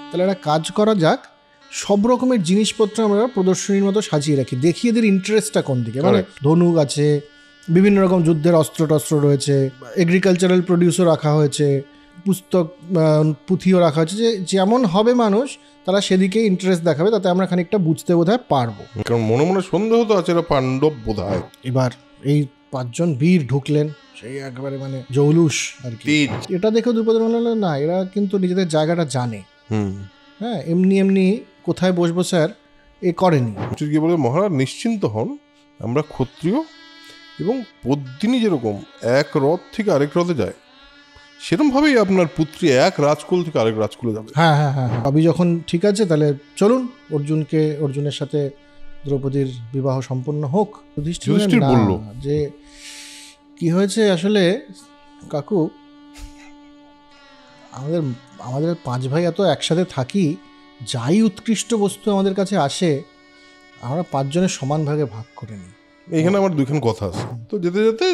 তাহলে একটা কাজ করা যাক, সব রকমের জিনিসপত্র আমরা প্রদর্শনীর মতো সাজিয়ে রাখি, দেখি এদের ইন্টারেস্টটা কোন দিকে। মানে ধনুক আছে, বিভিন্ন রকম যুদ্ধের অস্ত্র টস্ত্র রয়েছে, এগ্রিকালচারাল প্রডিউসও রাখা হয়েছে, পুস্তক পুঁথিও রাখা হয়েছে, যে যেমন হবে মানুষ তারা সেদিকে ইন্টারেস্ট দেখাবে, তাতে আমরা খানিকটা বুঝতে বোধহয় পারবো। কারণ মনে মনে সন্দেহ তো আছে, এরা পাণ্ডব বোধহয়। এবার এই 5 জন বীর ঢুকলেন, সেই একেবারে মানে জৌলুস আর কি। এটা দেখে দ্রৌপদীর মনে হলো না, এরা কিন্তু নিজেদের জায়গাটা জানে। হ্যাঁ, এমনি এমনি কোথায় বসবো স্যার এ করেনি। কি বলে, মহারাজ নিশ্চিন্ত হন, আমরা ক্ষত্রিয়, এবং পদ্মিনী যেরকম এক রথ থেকে আরেক রথে যায়, সেরকম ভাবেই আপনার পুত্রী এক রাজকুল থেকে আরেক রাজকুলে যাবে। হ্যাঁ হ্যাঁ হ্যাঁ, সবই যখন ঠিক আছে তাহলে চলুন অর্জুনের সাথে দ্রৌপদীর বিবাহ সম্পন্ন হোক। যুধিষ্ঠির বলল যে কি হয়েছে আসলে কাকু, আমাদের 5 ভাই এত একসাথে থাকি, যাই উৎকৃষ্ট বস্তু আমাদের কাছে আসে আমরা 5 জনের সমান ভাগে ভাগ করে নিই। এখানে আমার 2খান কথা আছে। তো যেতে যেতে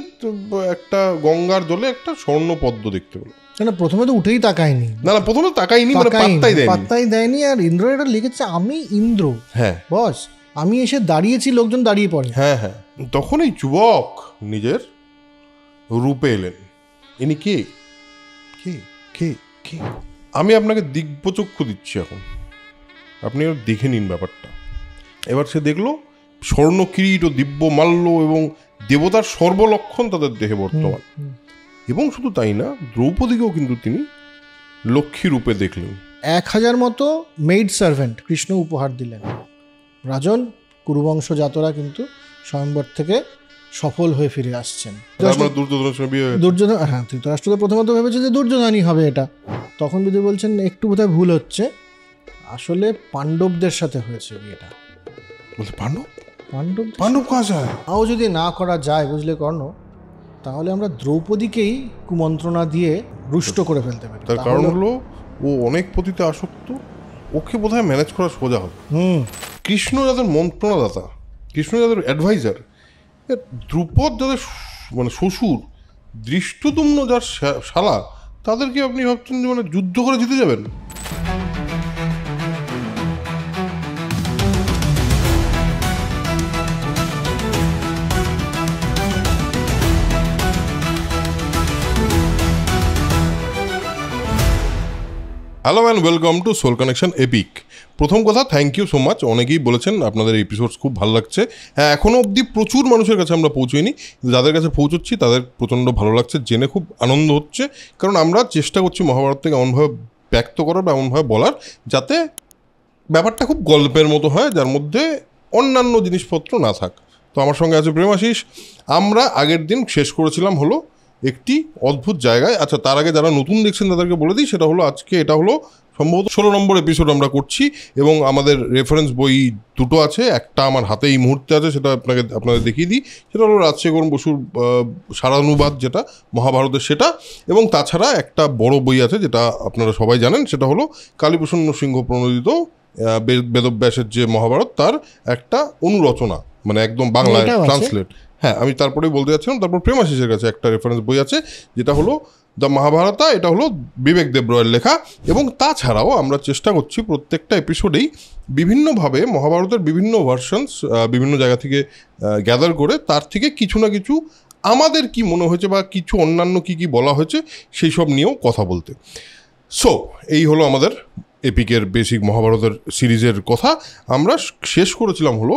একটা গঙ্গার জলে একটা স্বর্ণ পদ্ম দেখতে পেল। না, প্রথমে তো উঠেই তাকায়নি। না, প্রথমে তাকাইনি, মানে পাত্তাই দেয়নি। আর ইন্দ্র এটা লিখেছে, আমি ইন্দ্র, হ্যাঁ বস, আমি এসে দাঁড়িয়েছি, লোকজন দাঁড়িয়ে পড়ে। হ্যাঁ হ্যাঁ, তখন এই যুবক নিজের রূপে এলেন। ইনি কে? কে কে কে? আমি আপনাকে দিগ্বচক্ষু দিচ্ছি, এখন আপনি দেখে নিন ব্যাপারটা। এবার সে দেখলো স্বর্ণ কিরীট ও দিব্য মাল্য এবং দেবতার সর্বলক্ষণ তাদের দেহে বর্তমান। এবং শুধু তাই না, দ্রৌপদীকেও কিন্তু তিনি লক্ষ্মী রূপে দেখলেন। 1000 মতো মেইড সার্ভেন্ট কৃষ্ণ উপহার দিলেন। রাজন কুরুবংশ জাতরা কিন্তু স্বয়ংবর থেকে সফল হয়ে ফিরে আসছেন। দুর্যোধন, হ্যাঁ, ধৃতরাষ্ট্র তো প্রথমত ভেবেছে যে দুর্যোধনই হবে এটা। তখন বিদুর বলছেন একটু বোধহয় ভুল হচ্ছে, আসলে পাণ্ডবদের সাথে হয়েছে বিয়েটা। পাণ্ডব তাও যদি না করা যায়, বুঝলে কর্ণ, তাহলে আমরা দ্রৌপদীকেই কুমন্ত্রণা দিয়ে রুষ্ট করে ফেলতে পারি। তার কারণ হলো ও অনেক পতিতে আসক্ত, ওকে বোধহয় ম্যানেজ করা সোজা হবে। কৃষ্ণ যাদের মন্ত্রণাদাতা, কৃষ্ণ যাদের অ্যাডভাইজার, দ্রুপদ যাদের মানে শ্বশুর, দৃষ্টদ্যুম্ন যার শালা, তাদেরকে আপনি ভাবছেন যে মানে যুদ্ধ করে জিতে যাবেন? Hello and welcome to Soul Connection Epic. প্রথম কথা, থ্যাংক ইউ সো মাচ। অনেকেই বলেছেন আপনাদের এপিসোডস খুব ভালো লাগছে। হ্যাঁ, এখনও অবধি প্রচুর মানুষের কাছে আমরা পৌঁছইনি, যাদের কাছে পৌঁছচ্ছি তাদের প্রচণ্ড ভালো লাগছে, জেনে খুব আনন্দ হচ্ছে। কারণ আমরা চেষ্টা করছি মহাভারতকে এমনভাবে ব্যক্ত করার বা এমনভাবে বলার যাতে ব্যাপারটা খুব গল্পের মতো হয়, যার মধ্যে অন্যান্য জিনিসপত্র না থাক। তো আমার সঙ্গে আছে প্রেমাশিস। আমরা আগের দিন শেষ করেছিলাম হলো একটি অদ্ভুত জায়গায়। আচ্ছা, তার আগে যারা নতুন দেখছেন তাদেরকে বলে দিই, সেটা হলো আজকে এটা হলো সম্ভবত 16 নম্বর এপিসোড আমরা করছি, এবং আমাদের রেফারেন্স বই দুটো আছে। একটা আমার হাতে এই মুহূর্তে আছে, সেটা আপনাদের দেখিয়ে দিই। সেটা হলো রাজশেখর বসুর সারানুবাদ, যেটা মহাভারতের, সেটা। এবং তাছাড়া একটা বড় বই আছে যেটা আপনারা সবাই জানেন, সেটা হলো কালীপ্রসন্ন সিংহ প্রণোদিত বেদব্যাসের যে মহাভারত, তার একটা অনুরচনা, মানে একদম বাংলায় ট্রান্সলেট। হ্যাঁ, আমি তারপরেই বলতে যাচ্ছিলাম। তারপর প্রেমাশিসের কাছে একটা রেফারেন্স বই আছে, যেটা হলো দ্য মহাভারতা, এটা হলো বিবেক দেবরয়ের লেখা। এবং তাছাড়াও আমরা চেষ্টা করছি প্রত্যেকটা এপিসোডেই বিভিন্নভাবে মহাভারতের বিভিন্ন ভার্সনস বিভিন্ন জায়গা থেকে গ্যাদার করে তার থেকে কিছু না কিছু আমাদের কি মনে হয়েছে বা কিছু অন্যান্য কি কি বলা হয়েছে সেই সব নিয়েও কথা বলতে। সো এই হলো আমাদের এপিকের বেসিক মহাভারতের সিরিজের কথা। আমরা শেষ করেছিলাম হলো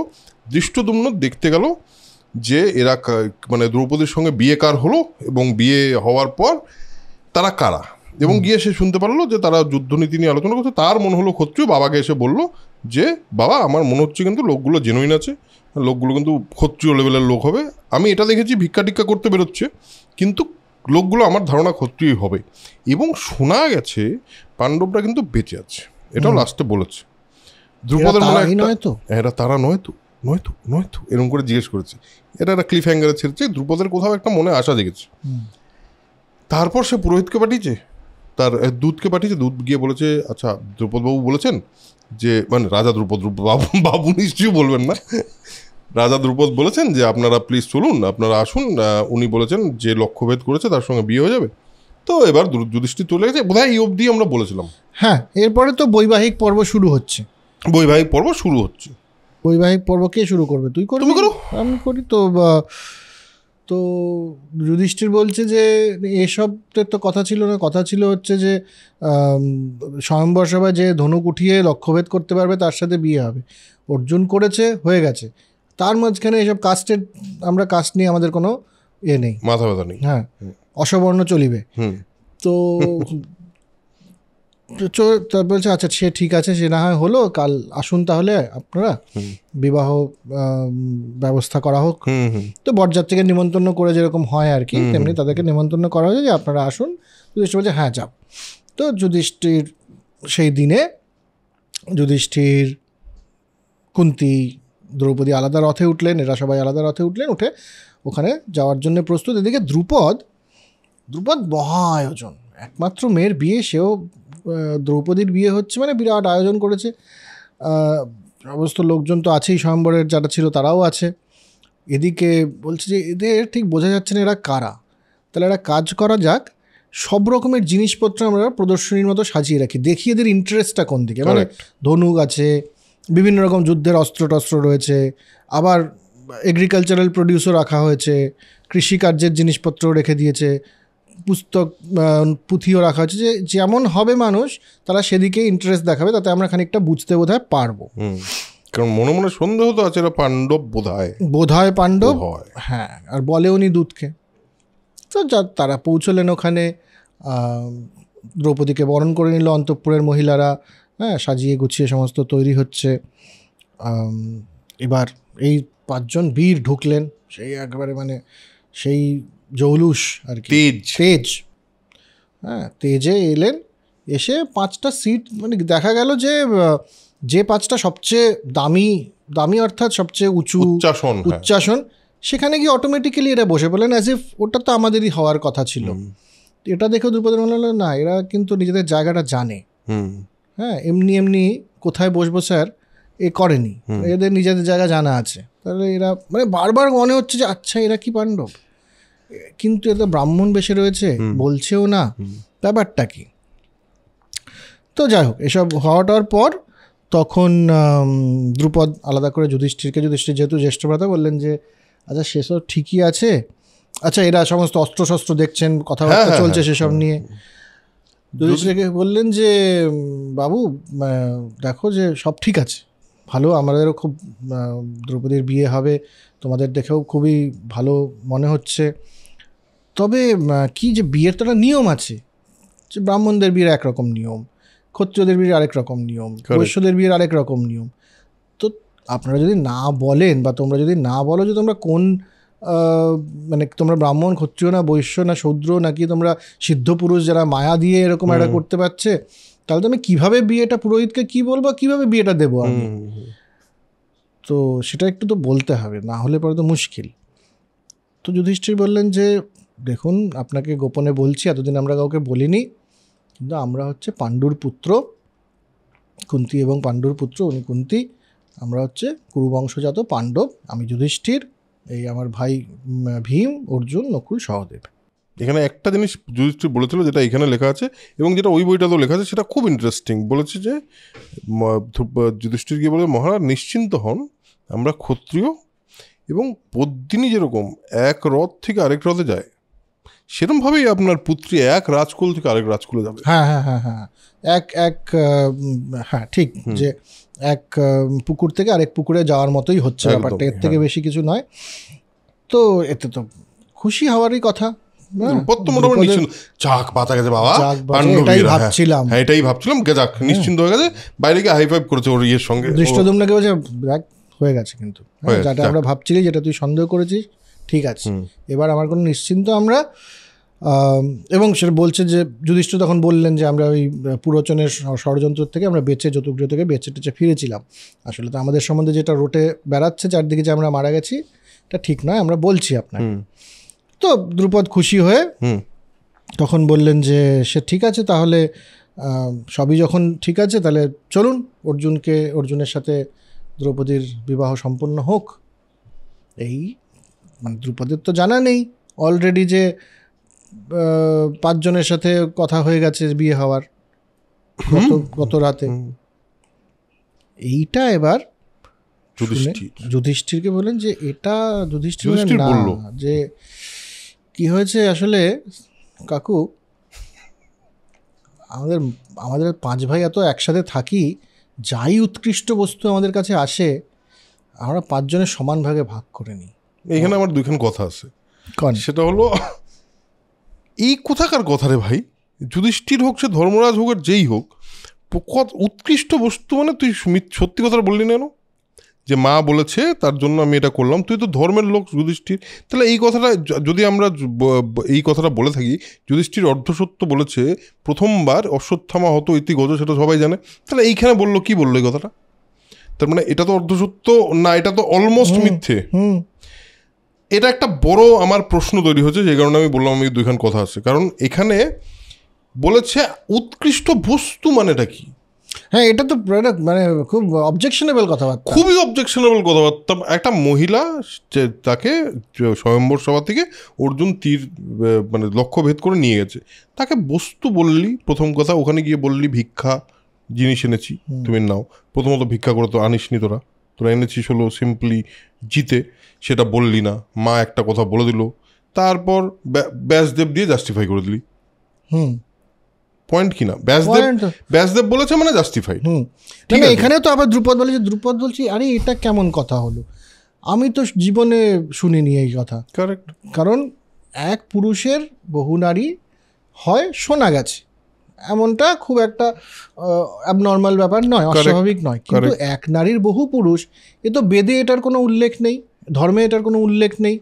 দৃষ্টদ্যুম্ন দেখতে গেল যে এরা মানে দ্রৌপদীর সঙ্গে বিয়ে কার হলো এবং বিয়ে হওয়ার পর তারা কারা, এবং গিয়ে সে শুনতে পারলো যে তারা যুদ্ধনীতি নিয়ে আলোচনা করছে। তার মনে হলো ক্ষত্রিয়, বাবাকে এসে বলল যে বাবা, আমার মনে হচ্ছে কিন্তু লোকগুলো জেনুইন আছে, লোকগুলো কিন্তু ক্ষত্রিয় লেভেলের লোক হবে। আমি এটা দেখেছি ভিক্ষা টিক্ষা করতে বেরোচ্ছে, কিন্তু লোকগুলো আমার ধারণা ক্ষত্রিয় হবে। এবং শোনা গেছে পাণ্ডবরা কিন্তু বেঁচে আছে, এটাও লাস্টে বলেছে। দ্রুপদের মনে এটা তারা নয়তো এরকম করে জিজ্ঞেস করেছে। এটা একটা ক্লিফ হ্যাঙ্গারে ছেড়েছে। দ্রুপদের কোথাও একটা মনে আশা জেগেছে। তারপর সে পুরোহিতকে পাঠিয়েছে, তার দূতকে পাঠিয়েছে। দূত গিয়ে বলেছে, আচ্ছা দ্রৌপদবাবু বলেছেন যে, মানে রাজা দ্রৌপদ, বাবু নিশ্চয়ই বলবেন না, রাজা দ্রৌপদ বলেছেন যে আপনারা প্লিজ চলুন, আপনারা আসুন। উনি বলেছেন যে লক্ষ্যভেদ করেছে তার সঙ্গে বিয়ে হয়ে যাবে। তো এবার যুধিষ্ঠির চলে গেছে, বোধহয় এই অবধি আমরা বলেছিলাম। হ্যাঁ, এরপরে তো বৈবাহিক পর্ব শুরু হচ্ছে। বৈবাহিক পর্ব শুরু হচ্ছে। বৈবাহিক পর্ব কে শুরু করবে? তুই করবি? তুমি করো। আমি করি তো। তো যুধিষ্ঠির বলছে যে এসবের তো কথা ছিল না, কথা ছিল হচ্ছে যে স্বয়ম্বর সভায় যে ধনুক উঠিয়ে লক্ষ্যভেদ করতে পারবে তার সাথে বিয়ে হবে। অর্জুন করেছে, হয়ে গেছে। তার মাঝখানে এসব কাস্টের, আমরা কাস্ট নিয়ে আমাদের কোনো নেই, মাথা ব্যথা নেই। হ্যাঁ, অসবর্ণ চলিবে। তো বলছে আচ্ছা সে ঠিক আছে, সে না হয় হলো, কাল আসুন তাহলে আপনারা, বিবাহ ব্যবস্থা করা হোক। তো বরযাত্রীকে নিমন্ত্রণ করে যেরকম হয় আর কি, তেমনি তাদেরকে নিমন্ত্রণ করা হয়েছে যে আপনারা আসুন। যুধিষ্ঠির বলছে হ্যাঁ যাও। তো যুধিষ্ঠির সেই দিনে যুধিষ্ঠির, কুন্তী, দ্রৌপদী আলাদা রথে উঠলেন, এরা সবাই আলাদা রথে উঠলেন, উঠে ওখানে যাওয়ার জন্য প্রস্তুত। এদিকে দ্রুপদ মহা আয়োজন, একমাত্র মেয়ের বিয়ে, সেও দ্রৌপদীর বিয়ে হচ্ছে মানে বিরাট আয়োজন করেছে। সমস্ত লোকজন তো আছেই, স্বয়ম্বরের যারা ছিল তারাও আছে। এদিকে বলছে যে এদের ঠিক বোঝা যাচ্ছে না এরা কারা, তাহলে একটা কাজ করা যাক, সব রকমের জিনিসপত্র আমরা প্রদর্শনীর মতো সাজিয়ে রাখি, দেখি এদের ইন্টারেস্টটা কোন দিকে। মানে ধনুক আছে, বিভিন্ন রকম যুদ্ধের অস্ত্র টস্ত্র রয়েছে, আবার এগ্রিকালচারাল প্রডিউসও রাখা হয়েছে, কৃষিকার্যের জিনিসপত্র রেখে দিয়েছে, পুস্তক পুঁথিও রাখা হচ্ছে, যে যেমন হবে মানুষ তারা সেদিকে ইন্টারেস্ট দেখাবে, তাতে আমরা খানিকটা বুঝতে বোধহয় পারবো। কারণ মনে মনে সন্দেহ তো আছে, এরা পাণ্ডব বোধহয় পাণ্ডব, হ্যাঁ, আর বলে উনি দুধকে। তো তারা পৌঁছলেন ওখানে, দ্রৌপদীকে বরণ করে নিল অন্তঃপুরের মহিলারা, হ্যাঁ, সাজিয়ে গুছিয়ে সমস্ত তৈরি হচ্ছে। এবার এই 5 জন বীর ঢুকলেন, সেই একবারে মানে সেই জৌলুস আর কি, তেজ, হ্যাঁ, তেজে এলেন। এসে 5টা সিট, মানে দেখা গেল যে 5টা সবচেয়ে দামি অর্থাৎ সবচেয়ে উচ্চাসন, সেখানে গিয়ে অটোমেটিক্যালি এরা বসে পড়লেন, অ্যাজ ইফ ওটা তো আমাদেরই হওয়ার কথা ছিল। এটা দেখেও দ্রৌপদী মনে হলো না, এরা কিন্তু নিজেদের জায়গাটা জানে, হ্যাঁ, এমনি কোথায় বসবো স্যার এ করেনি, এদের নিজেদের জায়গা জানা আছে। তাহলে এরা মানে বারবার মনে হচ্ছে যে আচ্ছা এরা কি পাণ্ডব, কিন্তু এরা ব্রাহ্মণ বেশে রয়েছে, বলছেও না, ব্যাপারটা কি। তো যাই হোক, এসব হওয়াটার পর তখন দ্রুপদ আলাদা করে যুধিষ্ঠির যেহেতু জ্যেষ্ঠ ভ্রাতা, বললেন যে আচ্ছা সেসব ঠিকই আছে, আচ্ছা এরা সমস্ত অস্ত্রশস্ত্র দেখছেন, কথাবার্তা চলছে সেসব নিয়ে। যুধিষ্ঠিরকে বললেন যে বাবু দেখো যে সব ঠিক আছে, ভালো, আমাদেরও খুব দ্রৌপদীর বিয়ে হবে, তোমাদের দেখেও খুবই ভালো মনে হচ্ছে, তবে কি যে বিয়ের তো একটা নিয়ম আছে, যে ব্রাহ্মণদের বিয়ের একরকম নিয়ম, ক্ষত্রিয়দের বিয়ের আরেক রকম নিয়ম, বৈশ্যদের বিয়ের আরেক রকম নিয়ম। তো আপনারা যদি না বলেন বা তোমরা যদি না বলো যে তোমরা কোন মানে তোমরা ব্রাহ্মণ, ক্ষত্রিয় না বৈশ্য না শূদ্র, নাকি তোমরা সিদ্ধ পুরুষ যারা মায়া দিয়ে এরকম একটা করতে পারছে, তাহলে তো আমি কীভাবে বিয়েটা, পুরোহিতকে কী বলবো, কীভাবে বিয়েটা দেবো আমি? তো সেটা একটু তো বলতে হবে, না হলে পরে তো মুশকিল। তো যুধিষ্ঠির বললেন যে দেখুন আপনাকে গোপনে বলছি, এতদিন আমরা কাউকে বলিনি, কিন্তু আমরা হচ্ছে পাণ্ডুর পুত্র, কুন্তী এবং পাণ্ডুর পুত্র, উনি কুন্তী, আমরা হচ্ছে কুরুবংশজাত পাণ্ডব, আমি যুধিষ্ঠির, এই আমার ভাই ভীম, অর্জুন, নকুল, সহদেব। এখানে একটা জিনিস যুধিষ্ঠির বলেছিল যেটা এখানে লেখা আছে এবং যেটা ওই বইটাতেও লেখা আছে, সেটা খুব ইন্টারেস্টিং। বলেছে যে যুধিষ্ঠির গিয়ে বলে মহারাজ নিশ্চিন্ত হন, আমরা ক্ষত্রিয়, এবং পদ্মিনী যেরকম এক রথ থেকে আরেক রথে যায়, সেরকমভাবেই আপনার পুত্রী এক রাজকুল থেকে আরেক রাজকুলে যাবে। হ্যাঁ হ্যাঁ হ্যাঁ হ্যাঁ, হ্যাঁ ঠিক, যে এক পুকুর থেকে আরেক পুকুরে যাওয়ার মতোই হচ্ছে ব্যাপারটা, এর থেকে বেশি কিছু নয়। তো এতে তো খুশি হওয়ারই কথা। এটাই ভাবছিলাম, নিশ্চিন্ত হয়ে গেছে, বাইরে গিয়ে হাই ফাইভ করেছে ওর ইয়ের সঙ্গে, দৃষ্টদ্যুম্নকে বলছে হয়ে গেছে, কিন্তু যেটা আমরা ভাবছিলি, যেটা তুই সন্দেহ করেছিস, ঠিক আছে, এবার আমার কোনো নিশ্চিন্ত আমরা। এবং সেটা বলছে যে যুধিষ্ঠির তখন বললেন যে আমরা ওই পুরোচনের ষড়যন্ত্র থেকে আমরা যতুগৃহ থেকে বেঁচে ফিরেছিলাম, আসলে তো আমাদের সম্বন্ধে যেটা রোটে বেড়াচ্ছে চারদিকে যে আমরা মারা গেছি, এটা ঠিক নয়, আমরা বলছি আপনাকে। তো দ্রুপদ খুশি হয়ে তখন বললেন যে সে ঠিক আছে, তাহলে সবই যখন ঠিক আছে তাহলে চলুন, অর্জুনের সাথে দ্রৌপদীর বিবাহ সম্পন্ন হোক। এই মানে দ্রুপদের তো জানা নেই অলরেডি যে 5 জনের সাথে কথা হয়ে গেছে বিয়ে হওয়ার গত রাতে। এইটা এবার যুধিষ্ঠিরকে বলেন যে এটা যুধিষ্ঠির না, যে কি হয়েছে আসলে কাকু, আমাদের 5 ভাই এত একসাথে থাকি, যাই উৎকৃষ্ট বস্তু আমাদের কাছে আসে আমরা 5 জনের সমান ভাগে ভাগ করে নিই। এখানে আমার দুইখান কথা আছে, সেটা হলো এই কোথাকার কথা রে ভাই, যুধিষ্ঠির হোক সে ধর্মরাজ হোক আর যেই হোক, উৎকৃষ্ট বস্তু মানে তুই সত্যি কথা বললি না, যে মা বলেছে তার জন্য আমি এটা করলাম, তুই তো ধর্মের লোক যুধিষ্ঠির। তাহলে এই কথাটা যদি আমরা এই কথাটা বলে থাকি, যুধিষ্ঠির অর্ধসত্য বলেছে, প্রথমবার অশ্বত্থামা হতো ইতি গজ, সেটা সবাই জানে, তাহলে এইখানে বললো কি বললো এই কথাটা? তার মানে এটা তো অর্ধসত্য না, এটা তো অলমোস্ট মিথ্যে। এটা একটা বড় আমার প্রশ্ন তৈরি হচ্ছে, যে কারণে আমি বললাম আমি দুইখান কথা আছে। কারণ এখানে বলেছে উৎকৃষ্ট বস্তু মানেটা কি? হ্যাঁ, এটা তো মানে খুব অবজেকশনেবল কথাবার্তা, খুবই অবজেকশনেবল কথাবার্তা। একটা মহিলা তাকে স্বয়ম্বর সভা থেকে অর্জুন তীর মানে লক্ষ্য ভেদ করে নিয়ে গেছে, তাকে বস্তু বললি। প্রথম কথা ওখানে গিয়ে বললি ভিক্ষা জিনিস এনেছি, তুমি নাও। প্রথমত ভিক্ষা করে তো আনিসনি, তোরা এনেছিস হলো সিম্পলি জিতে, সেটা বললি না। মা একটা কথা বলে দিল, তারপর ব্যাসদেব দিয়ে জাস্টিফাই করে দিলি। পয়েন্ট কি না, ব্যাসদেব বলেছে মানে জাস্টিফাইড। এখানে তো আবার দ্রুপদ বলছি আরে এটা কেমন কথা হলো, আমি তো জীবনে শুনিনি এই কথা। কারেক্ট, কারণ এক পুরুষের বহু নারী হয় শোনা গেছে, এমনটা খুব একটা অ্যাবনর্মাল ব্যাপার নয়, অস্বাভাবিক নয়। কিন্তু এক নারীর বহু পুরুষ, এ তো বেদে এটার কোনো উল্লেখ নেই, ধর্মে এটার কোনো উল্লেখ নেই।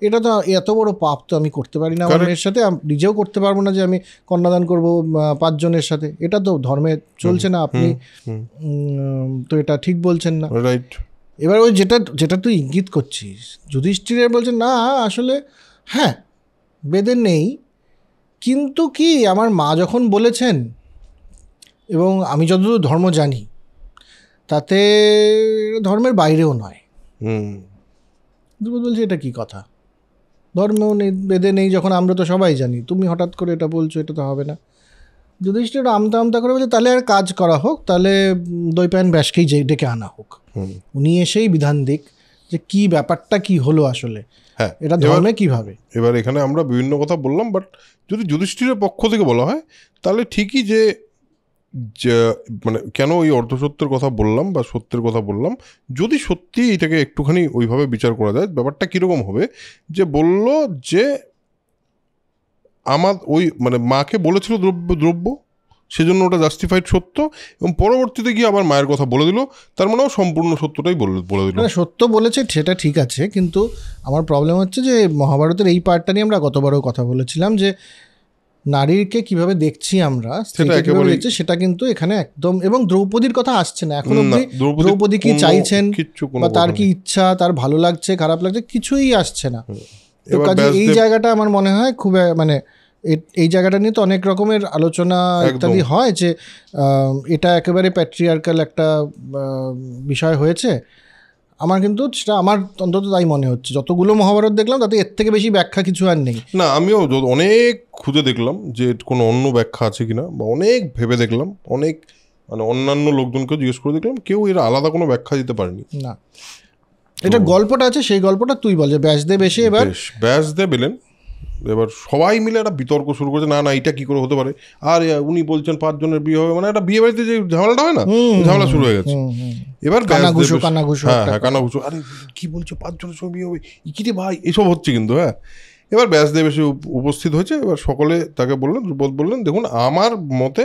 এটা তো এত বড় পাপ তো আমি করতে পারি না আমার মেয়ের সাথে, নিজেও করতে পারবো না যে আমি কন্যাদান করবো 5 জনের সাথে। এটা তো ধর্মে চলছে না, আপনি তো এটা ঠিক বলছেন না। এবার ওই যেটা তুই ইঙ্গিত করছিস, যুধিষ্ঠিরের বলছেন না আসলে হ্যাঁ বেদে নেই, কিন্তু কি আমার মা যখন বলেছেন এবং আমি যতদূর ধর্ম জানি তাতে ধর্মের বাইরেও নয়। বলছি এটা কি কথা, ধর্মেও নেই বেদে নেই যখন আমরা তো সবাই জানি, তুমি হঠাৎ করে এটা বলছো, এটা তো হবে না। যুধিষ্ঠির আমতা করে বলছে তাহলে আর কাজ করা হোক, তাহলে দৈপায়ন ব্যাসকেই ডেকে আনা হোক, উনি এসেই বিধান দিক যে কি ব্যাপারটা কি হলো আসলে, হ্যাঁ এটা ধর্মে কিভাবে। এবার এখানে আমরা বিভিন্ন কথা বললাম, বাট যদি যুধিষ্ঠিরের পক্ষ থেকে বলা হয় তাহলে ঠিকই যে মানে কেন ওই অর্ধসত্যের কথা বললাম বা সত্যের কথা বললাম, যদি সত্যি এটাকে একটুখানি ওইভাবে বিচার করা যায়, ব্যাপারটা কীরকম হবে, যে বলল যে আমার ওই মানে মাকে বলেছিল দ্রব্য সেজন্য ওটা জাস্টিফাইড সত্য, এবং পরবর্তীতে গিয়ে আবার মায়ের কথা বলে দিল, তার মানেও সম্পূর্ণ সত্যটাই বলে দিল। সত্য বলেছে সেটা ঠিক আছে, কিন্তু আমার প্রবলেম হচ্ছে যে মহাভারতের এই পার্টটা নিয়ে আমরা গতবারও কথা বলেছিলাম যে নারীকে কিভাবে দেখছি আমরা, সেটা কিন্তু এখানে একদম, এবং দ্রৌপদীর কথা আসছে না এখন অবধি। দ্রৌপদী কি চাইছেন বা তার কি ইচ্ছা, তার ভালো লাগছে খারাপ লাগছে কিছুই আসছে না। তো কাজে এই জায়গাটা আমার মনে হয় খুব মানে এই জায়গাটা নিয়ে তো অনেক রকমের আলোচনা ইত্যাদি হয় যে এটা একেবারে প্যাট্রিয়ার্কাল একটা বিষয় হয়েছে। আমার কিন্তু সেটা আমার অন্তত তাই মনে হচ্ছে, যতগুলো মহাভারত দেখলাম তাতে এর থেকে বেশি ব্যাখ্যা কিছু আর নেই। না, আমিও অনেক খুঁজে দেখলাম যে কোনো অন্য ব্যাখ্যা আছে কিনা, বা অনেক ভেবে দেখলাম, অনেক মানে অন্যান্য লোকজনকেও জিজ্ঞেস করে দেখলাম, কেউ এর আলাদা কোনো ব্যাখ্যা দিতে পারেনি। না, এটা গল্পটা আছে, সেই গল্পটা তুই বল যে ব্যাসদেব এসে এবার ব্যাসদেব এলেন, এবার সবাই মিলে একটা বিতর্ক শুরু করেছে, না এটা কি করে হতে পারে, আর উনি বলছেন 5 জনের বিয়ে হবে, মানে একটা বিয়ে বাড়িতে যে ঝামেলাটা হয় না, ঝামেলা শুরু হয়ে গেছে। এবার কানাঘুষো আরে কি বলছো 5 জনের সঙ্গে বিয়ে হবে, কি রে ভাই, এসব হচ্ছে কিন্তু। হ্যাঁ, এবার ব্যাসদেব এসে উপস্থিত হয়েছে। এবার সকলে তাকে বললেন দেখুন আমার মতে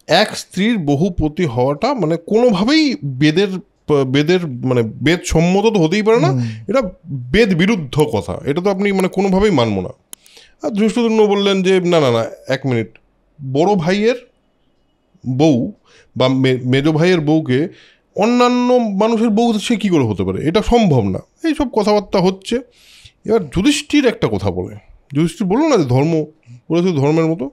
এক স্ত্রীর বহুপতি হওয়াটা মানে কোনোভাবেই বেদের মানে বেদ সম্মত তো হতেই পারে না, এটা বেদ বিরুদ্ধ কথা, এটা তো আপনি মানে কোনোভাবেই মানব না। আর ধৃষ্টদ্যুম্ন বললেন যে না না না 1 মিনিট, বড় ভাইয়ের বউ বা মেজ ভাইয়ের বউকে অন্যান্য মানুষের বউ সে কী করে হতে পারে, এটা সম্ভব না। এইসব কথাবার্তা হচ্ছে। এবার যুধিষ্ঠির একটা কথা বলে, যুধিষ্ঠির বললো না যে ধর্ম বলেছে ধর্মের মতো,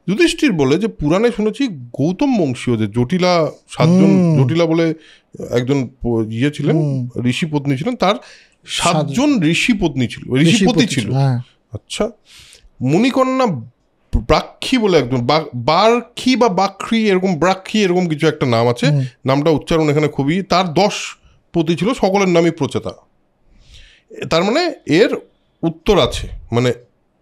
যুধিষ্ঠির বলে যে পুরাণে শুনেছি গৌতম বংশীয় যে জটিলা 7 জন, জটিলা বলে একজন ইয়ে ছিলেন, ঋষিপত্নী ছিলেন, তার 7 জন ঋষিপতি ছিল। আচ্ছা, মণিকন্যা ব্রাক্ষী বলে একজন, বার্খী বা বাখ্রি এরকম, ব্রাক্ষী এরকম কিছু একটা নাম আছে, নামটা উচ্চারণ এখানে খুবই, তার 10 পতি ছিল, সকলের নামই প্রচেতা। তার মানে এর উত্তর আছে, মানে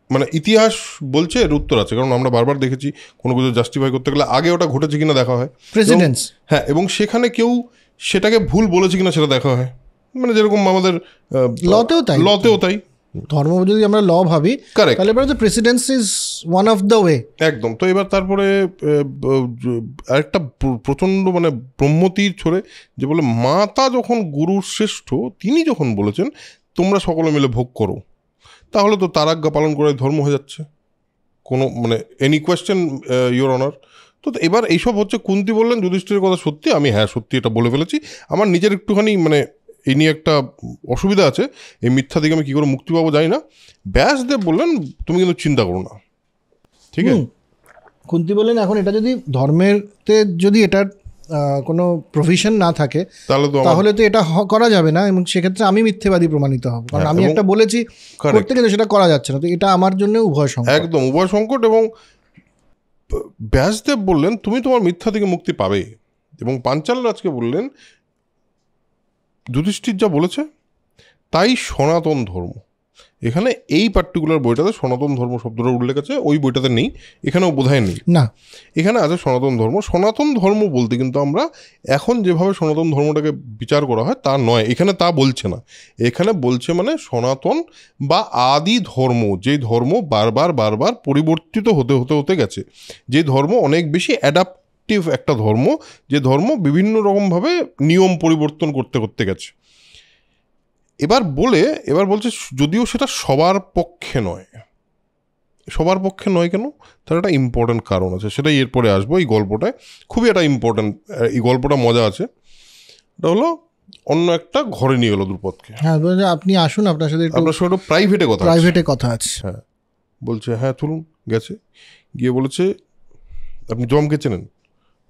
মানে ইতিহাস বলছে এর উত্তর আছে, কারণ আমরা বারবার দেখেছি কোনো কিছু জাস্টিফাই করতে গেলে আগে ওটা ঘটেছে কিনা দেখা হয়, প্রেসিডেন্টস, হ্যাঁ, এবং সেখানে কেউ সেটাকে ভুল বলেছে কিনা সেটা দেখা হয়, মানে যেরকম আমাদের লতেও তাই। ধর্ম যদি আমরা ল ভাবি, তাহলে এবার precedence is one of the way, একদম। তো এবার তারপরে আরেকটা প্রচণ্ড মানে ব্রহ্মতীর ছড়ে যে বলে, মাতা যখন গুরুর শ্রেষ্ঠ, তিনি যখন বলেছেন তোমরা সকলে মিলে ভোগ করো, তাহলে তো তার আজ্ঞা পালন করাই ধর্ম হয়ে যাচ্ছে, কোনো মানে এনি কোয়েশ্চেন ইওর অনার। তো এবার এইসব হচ্ছে, কুন্তী বললেন যুধিষ্ঠিরের কথা সত্যি, আমি হ্যাঁ সত্যি এটা বলে ফেলেছি, আমার নিজের একটুখানি মানে এই নিয়ে একটা অসুবিধা আছে, এই মিথ্যা থেকে আমি কী করে মুক্তি পাবো জানি না। ব্যাসদেব বললেন তুমি কিন্তু চিন্তা করো না, ঠিক আছে। কুন্তী বললেন এখন এটা যদি ধর্মেরতে যদি এটার কোনো প্রভিশন না থাকে তাহলে তো এটা করা যাবে না, এবং সেক্ষেত্রে আমি মিথ্যেবাদী প্রমাণিত হব, কারণ আমি একটা বলেছি করতে গেলে সেটা করা যাচ্ছে না, তো এটা আমার জন্য উভয় সংকট, একদম উভয় সংকট। এবং ব্যাসদেব বললেন তুমি তোমার মিথ্যা থেকে মুক্তি পাবে, এবং পাঞ্চাল রাজকে বললেন যুধিষ্ঠির যা বলেছে তাই সনাতন ধর্ম। এখানে এই পার্টিকুলার বইটাতে সনাতন ধর্ম শব্দটা উল্লেখ আছে, ওই বইটাতে নেই, এখানেও বোধহয় নেই, না এখানে আছে সনাতন ধর্ম। সনাতন ধর্ম বলতে কিন্তু আমরা এখন যেভাবে সনাতন ধর্মটাকে বিচার করা হয় তা নয়, এখানে তা বলছে না, এখানে বলছে মানে সনাতন বা আদি ধর্ম, যে ধর্ম বারবার বারবার পরিবর্তিত হতে হতে হতে গেছে, যে ধর্ম অনেক বেশি অ্যাডাপটিভ একটা ধর্ম, যে ধর্ম বিভিন্ন রকমভাবে নিয়ম পরিবর্তন করতে করতে গেছে। এবার বলছে যদিও সেটা সবার পক্ষে নয়। সবার পক্ষে নয় কেন? তার একটা ইম্পর্ট্যান্ট কারণ আছে, সেটাই এরপরে আসবো। এই গল্পটায় খুবই একটা ইম্পর্ট্যান্ট, এই গল্পটা মজা আছে। এটা হলো অন্য একটা ঘরে নিয়ে গেল দ্রুপদকে, হ্যাঁ আপনি আসুন, আপনার সাথে একটু প্রাইভেটে কথা আছে। হ্যাঁ বলছে হ্যাঁ চলুন। গেছে, গিয়ে বলেছে আপনি যমকে চেনেন?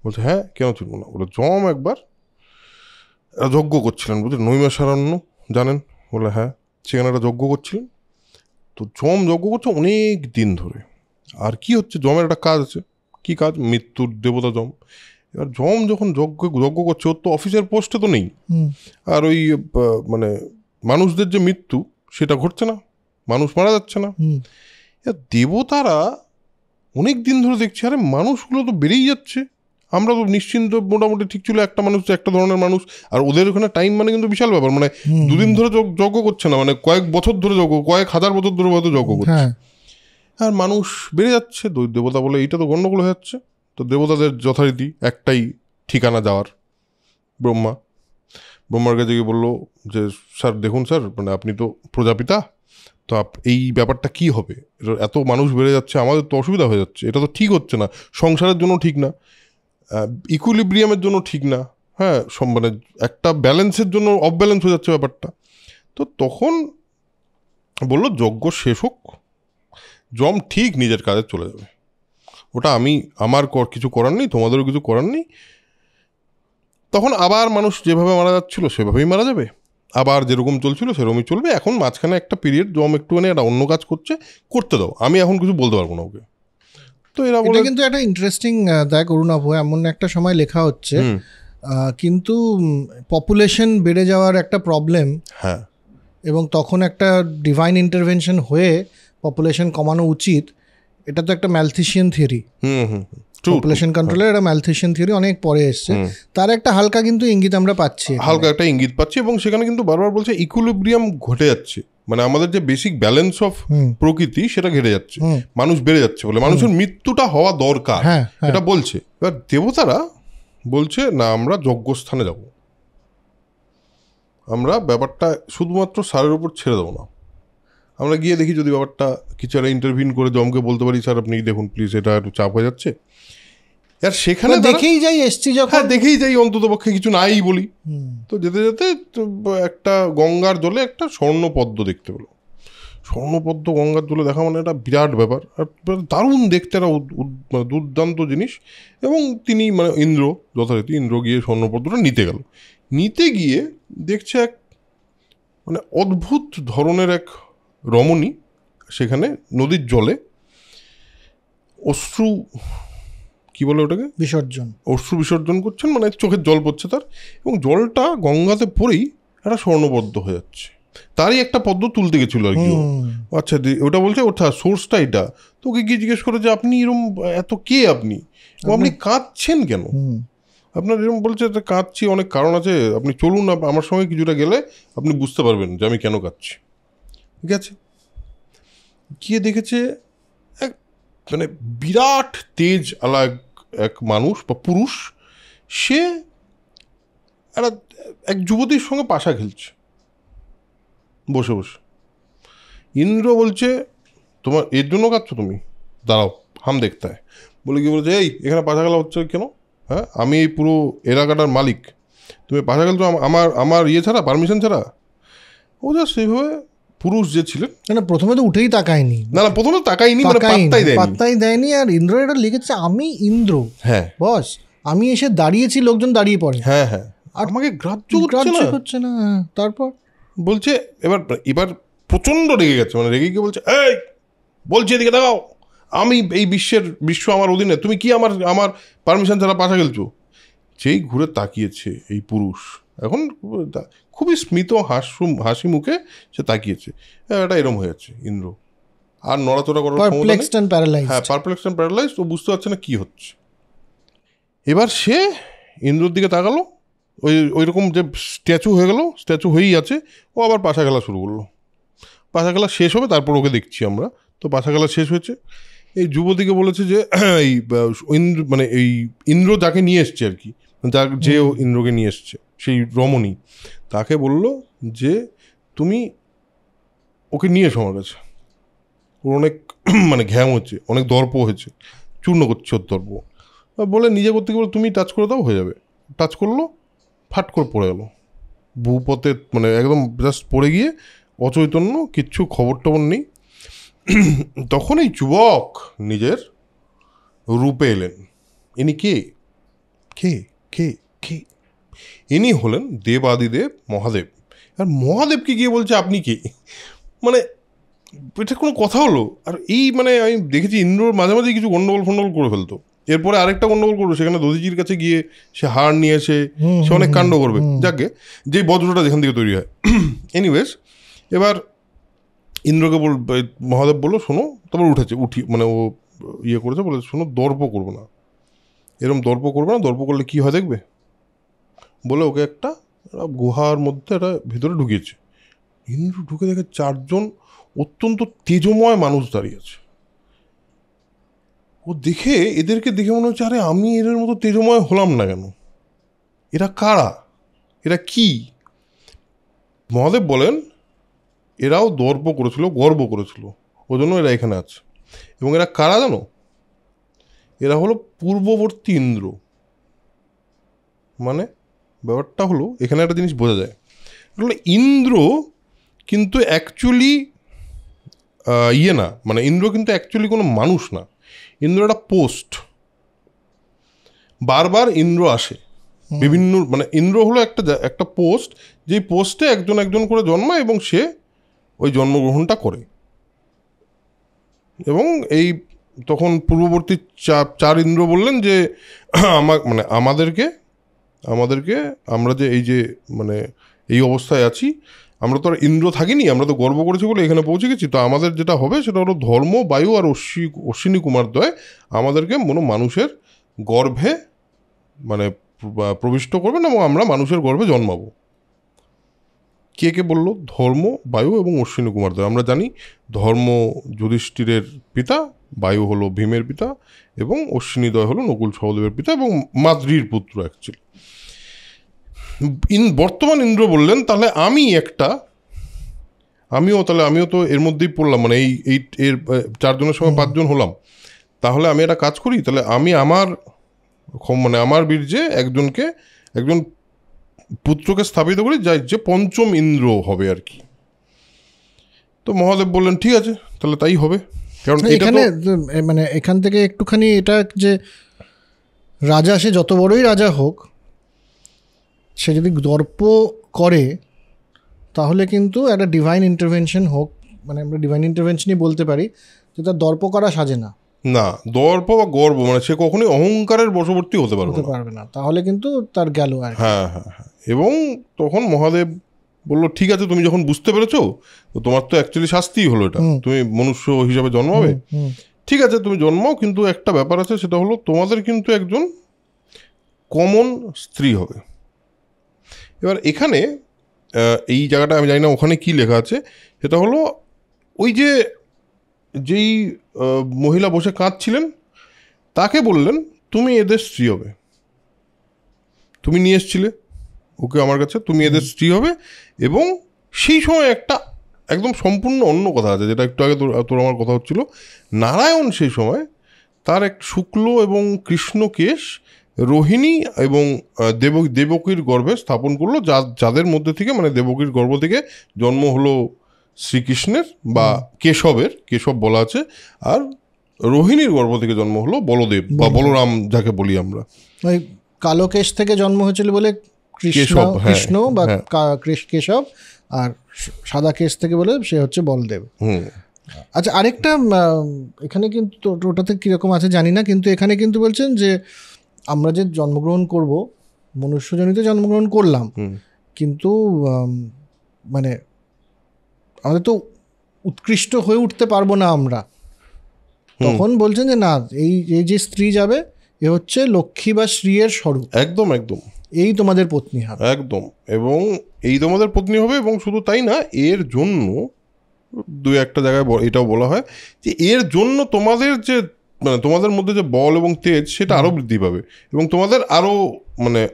বলছে হ্যাঁ কেন চিনব না। বলে যম একবার যজ্ঞ করছিলেন, বলছে নৈমিষারণ্য জানেন? বলে হ্যাঁ, সেখানে একটা যজ্ঞ করছিলেন। তো যম যজ্ঞ করছে অনেক দিন ধরে, আর কি হচ্ছে যমের একটা কাজ আছে, কি কাজ? মৃত্যুর দেবতা যম। এবার যম যখন যজ্ঞ করছে, ওর তো অফিসের পোস্টে তো নেই, আর ওই মানে মানুষদের যে মৃত্যু সেটা ঘটছে না, মানুষ মারা যাচ্ছে না। দেবতারা অনেক দিন ধরে দেখছে আরে মানুষগুলো তো বেড়েই যাচ্ছে, আমরা তো নিশ্চিন্ত মোটামুটি ঠিক ছিল, একটা মানুষ একটা ধরনের মানুষ, আর ওদের ওখানে টাইম মানে কিন্তু বিশাল ব্যাপার, মানে দুদিন ধরে যজ্ঞ করছে না, মানে কয়েক বছর ধরে কয়েক হাজার বছর ধরে হয়তো যজ্ঞ করছে, আর মানুষ বেড়ে যাচ্ছে। দেবতা বলে এইটা তো গণ্ডগোল হয়ে যাচ্ছে। তো দেবতাদের যথারীতি একটাই ঠিকানা যাওয়ার, ব্রহ্মার কাছে গিয়ে বললো যে স্যার দেখুন স্যার, মানে আপনি তো প্রজাপিতা, তো এই ব্যাপারটা কি হবে, এত মানুষ বেড়ে যাচ্ছে, আমাদের তো অসুবিধা হয়ে যাচ্ছে, এটা তো ঠিক হচ্ছে না, সংসারের জন্য ঠিক না, ইকুইলিব্রিয়ামের জন্য ঠিক না, হ্যাঁ মানে একটা ব্যালেন্সের জন্য অফ ব্যালেন্স হয়ে যাচ্ছে ব্যাপারটা। তো তখন বললো যজ্ঞ শেষ হোক, যম ঠিক নিজের কাজে চলে যাবে, ওটা আমার কিছু করার নেই, তোমাদেরও কিছু করার নেই। তখন আবার মানুষ যেভাবে মারা যাচ্ছিল সেভাবেই মারা যাবে, আবার যেরকম চলছিল সেরকমই চলবে। এখন মাঝখানে একটা পিরিয়ড যম একটুখানি একটা অন্য কাজ করতে দাও, আমি এখন কিছু বলতে পারবো না ওকে। তো এরা বলে কিন্তু একটা ইন্টারেস্টিং দেখ অরুণাভ, এমন একটা সময় লেখা হচ্ছে, কিন্তু পপুলেশন বেড়ে যাওয়ার একটা প্রবলেম, হ্যাঁ, এবং তখন একটা ডিভাইন ইন্টারভেনশন হয়ে পপুলেশন কমানো উচিত, এটা তো একটা ম্যালথিসিয়ান থিওরি। পপুলেশন কন্ট্রোলের একটা ম্যালথিসিয়ান থিওরি অনেক পরে এসছে, তার একটা হালকা কিন্তু ইঙ্গিত আমরা পাচ্ছি, হালকা একটা ইঙ্গিত পাচ্ছি। এবং সেখানে কিন্তু বারবার বলছে ইকুইলিব্রিয়াম ঘটে যাচ্ছে, মানে আমাদের যে বেসিক ব্যালেন্স অফ প্রকৃতি সেটা ঘটে যাচ্ছে, মানুষ বেড়ে যাচ্ছে বলে মানুষের মৃত্যুটা হওয়া দরকার, এটা বলছে। এবার দেবতারা বলছে না, আমরা যজ্ঞস্থানে যাব, আমরা ব্যাপারটা শুধুমাত্র স্যারের উপর ছেড়ে দেবো না, আমরা গিয়ে দেখি যদি ব্যাপারটা কিছু একটা ইন্টারভিউ করে জমকে বলতে পারি স্যার আপনি দেখুন প্লিজ, এটা একটু চাপ হয়ে যাচ্ছে। আর সেখানে দেখেই যাই অন্তত পক্ষে কিছু নাই বলি। তো যেতে যেতে একটা গঙ্গার জলে একটা স্বর্ণপদ্ম দেখতে পেলো। স্বর্ণপদ্ম গঙ্গার জলে দেখা মানে একটা বিরাট ব্যাপার, আর দারুণ দেখতে একটা দুর্দান্ত জিনিস। এবং তিনি মানে যথারীতি ইন্দ্র গিয়ে স্বর্ণপদ্মটা নিতে গিয়ে দেখছে এক মানে অদ্ভুত ধরনের এক রমণী সেখানে নদীর জলে অশ্রু কি বলে ওটাকে, বিসর্জন, অশ্রু বিসর্জন করছেন, মানে চোখের জল পড়ছে তার, এবং জলটা গঙ্গাতে পড়েই একটা স্বর্ণপদ্ম হয়ে যাচ্ছে। তারই একটা পদ্ম তুলতে গেছিল আর কি। আচ্ছা, ওটা বলছে ওটা সোর্সটা এটা। তো ওকে গিয়ে জিজ্ঞেস করে যে আপনি এরম এত কে, আপনি আপনি কাঁদছেন কেন? আপনার এরকম বলছে কাঁদছি, অনেক কারণ আছে, আপনি চলুন আমার সঙ্গে কিছুটা গেলে আপনি বুঝতে পারবেন যে আমি কেন কাঁদছি। ঠিক আছে, গিয়ে দেখেছে এক মানে বিরাট তেজ আলা এক মানুষ বা পুরুষ, সে একটা এক যুবতীর সঙ্গে পাশা খেলছে বসে বসে। ইন্দ্র বলছে তোমার এর জন্য কাঁদছো তুমি, দাঁড়াও হাম দেখতে হয়। বলে কি বলছে, এই এখানে পাশা খেলা হচ্ছে কেন? হ্যাঁ, আমি এই পুরো এলাকাটার মালিক, তুমি পাশা খেলছো আমার ইয়ে ছাড়া, পারমিশন ছাড়া? ও যা সেইভাবে পুরুষ যে ছিলেন, না প্রথমে তো উঠেই তাকায়নি, না প্রথমে তাকাইনি, মানে পাত্তাই দেয়নি। আর ইন্দ্র এটা লিখেছে আমি ইন্দ্র, হ্যাঁ বস আমি এসে দাঁড়িয়েছি, লোকজন দাঁড়িয়ে পড়ে, হ্যাঁ হ্যাঁ, আর আমাকে গ্রাহ্য করছে না। তারপর বলছে এবার এবার প্রচন্ড রেগে গেছে, মানে রেগে গিয়ে বলছে, এই বলছি এদিকে দেখাও, আমি এই বিশ্ব আমার অধীনে, তুমি কি আমার পারমিশন ছাড়া পাশা খেলছো? যেই ঘুরে তাকিয়েছে এই পুরুষ, এখন খুবই স্মিত হাসি মুখে সে তাকিয়েছে, এটা এরম হয়ে যাচ্ছে ইন্দ্র, আর নড়াচড়া করার ক্ষমতা নেই। হ্যাঁ, পারপ্লেক্সড এন্ড প্যারালাইজড, ও বুঝতে পারছে না কি হচ্ছে। এবার সে ইন্দ্রর দিকে তাকালো, ওই রকম যে স্ট্যাচু হয়ে গেল, স্ট্যাচু হয়েই আছে, ও আবার পাশা খেলা শুরু করলো। পাশা খেলা শেষ হবে তারপর ওকে দেখছি আমরা। তো পাশা খেলা শেষ হয়েছে, এই যুবতীকে বলেছে যে এই ইন্দ্র মানে এই ইন্দ্র যাকে নিয়ে এসছে আর কি, যে ইন্দ্রকে নিয়ে এসছে সেই রমণী, তাকে বলল যে তুমি ওকে নিয়ে এসো আমার কাছে, ওর অনেক মানে ঘ্যাম হচ্ছে, অনেক দর্প হয়েছে, চূর্ণ করছে ওর দর্প। বলে নিজে করতে গেলে তুমি টাচ করে দাও, হয়ে যাবে। টাচ করলো, ফাট করে পড়ে গেল ভূপথে, মানে একদম জাস্ট পড়ে গিয়ে অচৈতন্য, কিচ্ছু খবর টবর নেই। তখন এই যুবক নিজের রূপে এলেন। ইনি কে কে কে কে ইনি হলেন দেবাদিদেব মহাদেব। আর মহাদেবকে গিয়ে বলছে আপনি কে, মানে এটা কোনো কথা হলো? আর এই মানে আমি দেখেছি ইন্দ্রর মাঝে মাঝে কিছু গন্ডগোল ফন্ডগোল করে ফেলতো, এরপরে আরেকটা গন্ডগোল করবে, সেখানে দধিজির কাছে গিয়ে সে হার নিয়ে এসে সে অনেক কাণ্ড করবে, যাকে যেই বজ্রটা যেখান থেকে তৈরি হয়। এনিওয়েজ, এবার ইন্দ্রকে মহাদেব বললো শোনো, তারপর উঠি মানে ও ইয়ে করেছে, বলে শোনো দর্প করবো না, এরকম দর্প করবে না, দর্প করলে কী হয় দেখবে। বলে ওকে একটা গুহার মধ্যে একটা ভিতরে ঢুকিয়েছে। ইন্দ্র ঢুকে দেখে চারজন অত্যন্ত তেজময় মানুষ দাঁড়িয়ে আছে। ও দেখে এদেরকে দেখে মনে হচ্ছে, আরে আমি এদের মতো তেজময় হলাম না কেন, এরা কারা, এরা কি? মহাদেব বলেন এরাও দর্প করেছিল, গর্ব করেছিল, ওই জন্য এরা এখানে আছে। এবং এরা কারা জানো? এরা হলো পূর্ববর্তী ইন্দ্র। মানে ব্যাপারটা হলো, এখানে একটা জিনিস বোঝা যায়, ইন্দ্র কিন্তু অ্যাকচুয়ালি ইয়ে না, মানে ইন্দ্র কিন্তু অ্যাকচুয়ালি কোনো মানুষ না, ইন্দ্র একটা পোস্ট। বারবার ইন্দ্র আসে বিভিন্ন, মানে ইন্দ্র হলো একটা পোস্ট, যেই পোস্টে একজন করে জন্মায় এবং সে ওই জন্মগ্রহণটা করে। এবং এই তখন পূর্ববর্তী চার ইন্দ্র বললেন যে মানে আমাদেরকে আমরা যে এই যে মানে এই অবস্থায় আছি, আমরা তো আর ইন্দ্র থাকিনি, আমরা তো গর্ব করেছি বলে এখানে পৌঁছে গেছি। তো আমাদের যেটা হবে সেটা হলো ধর্ম, বায়ু আর অশ্বিনী কুমারদ্বয় আমাদেরকে মানুষের গর্ভে মানে প্রবিষ্ট করবেন এবং আমরা মানুষের গর্ভে জন্মাবো। কে কে বললো? ধর্ম, বায়ু এবং অশ্বিনী কুমারদ্বয়। আমরা জানি ধর্ম যুধিষ্ঠিরের পিতা, বায়ু হলো ভীমের পিতা এবং অশ্বিনীদ্বয় হলো নকুল সহদেবের পিতা এবং মাদ্রির পুত্র অ্যাকচুয়ালি। বর্তমান ইন্দ্র বললেন তাহলে আমিও তো এর মধ্যেই পড়লাম, মানে এর চারজনের সঙ্গে পাঁচজন হলাম, তাহলে আমি একটা কাজ করি, তাহলে আমি আমার বীর্যে একজন পুত্রকে স্থাপিত করি, যে পঞ্চম ইন্দ্র হবে আর কি। তো মহাদেব বললেন ঠিক আছে, তাহলে তাই হবে। কারণ এখানে মানে এখান থেকে একটুখানি এটা যে রাজা, সে যত বড়ই রাজা হোক, সে যদি দর্প করে তাহলে কিন্তু একটা ডিভাইন ইন্টারভেনশন হোক, মানে আমরা ডিভাইন ইন্টারভেনশনই বলতে পারি, যে তার দর্প করা সাজে না। না, দর্প বা গর্ব মানে সে কখনোই অহংকারের বশবর্তী হতে পারবে না, তাহলে কিন্তু তার গেল আর কি। হ্যাঁ হ্যাঁ হ্যাঁ। এবং তখন মহাদেব বললো ঠিক আছে, তুমি যখন বুঝতে পেরেছো তো তোমার তো অ্যাকচুয়ালি শাস্তিই হলো এটা, তুমি মনুষ্য হিসাবে জন্মাবে, ঠিক আছে তুমি জন্মাও, কিন্তু একটা ব্যাপার আছে, সেটা হলো তোমাদের কিন্তু একজন কমন স্ত্রী হবে। এবার এখানে এই জায়গাটা আমি জানি না ওখানে কি লেখা আছে, সেটা হলো ওই যেই মহিলা বসে কাঁদছিলেন তাকে বললেন তুমি এদের স্ত্রী হবে, তুমি নিয়ে এসছিলে ওকে আমার কাছে, তুমি এদের স্ত্রী হবে। এবং সেই সময় একটা একদম সম্পূর্ণ অন্য কথা আছে, যেটা একটু আগে তোর আমার কথা হচ্ছিল। নারায়ণ সেই সময় তার এক শুক্ল এবং কৃষ্ণ কেশ রোহিণী এবং দেবকীর গর্ভে স্থাপন করলো, যাদের মধ্যে থেকে মানে দেবকীর গর্ভ থেকে জন্ম হলো শ্রীকৃষ্ণের বা কেশব বলা আছে, আর রোহিণীর গর্ভ থেকে জন্ম হলো বলদেব বা বলরাম যাকে বলি আমরা। ওই কালো কেশ থেকে জন্ম হয়েছিল বলে কৃষ্ণ বা কেশব, আর সাদা কেশ থেকে বলে সে হচ্ছে বলদেব। আচ্ছা, আরেকটা এখানে কিন্তু ওটাতে কিরকম আছে জানি না, কিন্তু এখানে কিন্তু বলছেন যে আমরা যে জন্মগ্রহণ করব, মনুষ্যজনিত জন্মগ্রহণ করলাম, কিন্তু মানে আমাদের তো উৎকৃষ্ট হয়ে উঠতে পারবো না আমরা। তখন বলছেন যে না, এই যে স্ত্রী যাবে এ হচ্ছে লক্ষ্মী বা শ্রীয়ের স্বরূপ, একদম একদম, এই তোমাদের পত্নী হবে, একদম। এবং এই তোমাদের পত্নী হবে, এবং শুধু তাই না, এর জন্য দুই একটা জায়গায় এটাও বলা হয় যে এর জন্য তোমাদের যে মানে তোমাদের মধ্যে যে বল এবং তেজ সেটা আরো বৃদ্ধি পাবে, এবং তোমাদের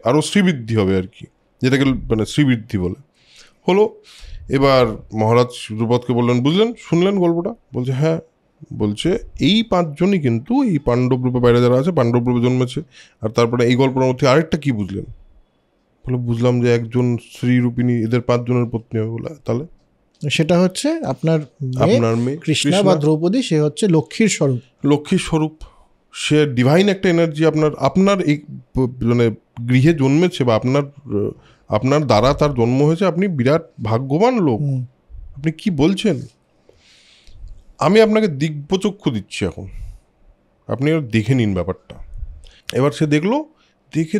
আরো শ্রীবৃদ্ধি হবে আর কি, যেটাকে মানে শ্রীবৃদ্ধি বলে হলো। এবার মহারাজ দ্রুপদকে বললেন, বুঝলেন, শুনলেন গল্পটা? বলছে হ্যাঁ। বলছে এই 5 জনই কিন্তু এই পাণ্ডব রূপে বাইরে যারা আছে পাণ্ডব রূপে জন্মেছে। আর তারপরে এই গল্পের মধ্যে আরেকটা কি বুঝলেন? বলে বুঝলাম যে একজন শ্রীরূপিণী এদের 5 জনের পত্নী হবে। বলে তাহলে সেটা হচ্ছে আপনার মেয়ে কৃষ্ণা বা দ্রৌপদী, সে হচ্ছে লক্ষ্মীর স্বরূপ, সে ডিভাইন একটা এনার্জি আপনার এই মানে গৃহে জন্মেছে বা আপনার দ্বারা তার জন্ম হয়েছে, আপনি বিরাট ভাগ্যবান লোক। আপনি কি বলছেন? আমি আপনাকে দিব্যচক্ষু দিচ্ছি, এখন আপনি দেখে নিন ব্যাপারটা। এবার সে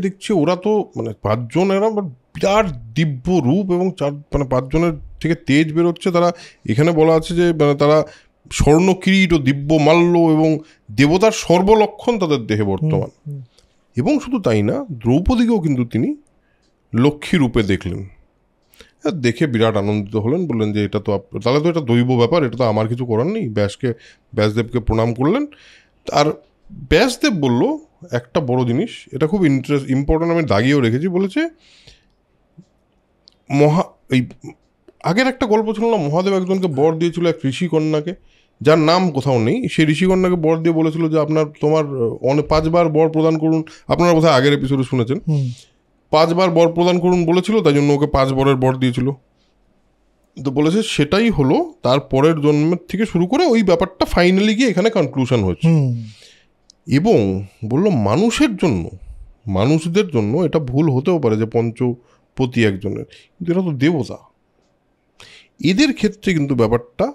দেখছে ওরা তো মানে 5 জন এরা বিরাট দিব্য রূপ, এবং 5 জনের থেকে তেজ বেরোচ্ছে। তারা এখানে বলা আছে যে মানে তারা স্বর্ণ কিরীট ও দিব্য মাল্য এবং দেবতার সর্বলক্ষণ তাদের দেহে বর্তমান। এবং শুধু তাই না, দ্রৌপদীকেও কিন্তু তিনি লক্ষ্মী রূপে দেখলেন। দেখে বিরাট আনন্দিত হলেন, বললেন যে এটা তো তাহলে তো এটা দৈব ব্যাপার, এটা তো আমার কিছু করার নেই। ব্যাসদেবকে প্রণাম করলেন। আর ব্যাসদেব বলল একটা বড় জিনিস, এটা খুব ইম্পর্টেন্ট, আমি দাগিয়েও রেখেছি। বলেছে এই আগের একটা গল্প ছিল না, মহাদেব একজনকে বর দিয়েছিল এক ঋষিকন্যাকে, যার নাম কোথাও নেই। সেই ঋষিকন্যাকে বর দিয়ে বলেছিল যে তোমার 5 বার বর প্রদান করুন। আপনারা বোধহয় আগের এপিসোডে শুনেছেন, 5 বার বর প্রদান করুন বলেছিল, তাই জন্য ওকে 5 বরের বর দিয়েছিল। তো বলেছে সেটাই হলো তার পরের জন্মের থেকে শুরু করে ওই ব্যাপারটা ফাইনালি গিয়ে এখানে কনক্লুশন হয়েছে। এবং বলল মানুষদের জন্য এটা ভুল হতেও পারে যে পঞ্চপতি একজনের, কিন্তু এটা তো দেবতা, এদের ক্ষেত্রে কিন্তু ব্যাপারটা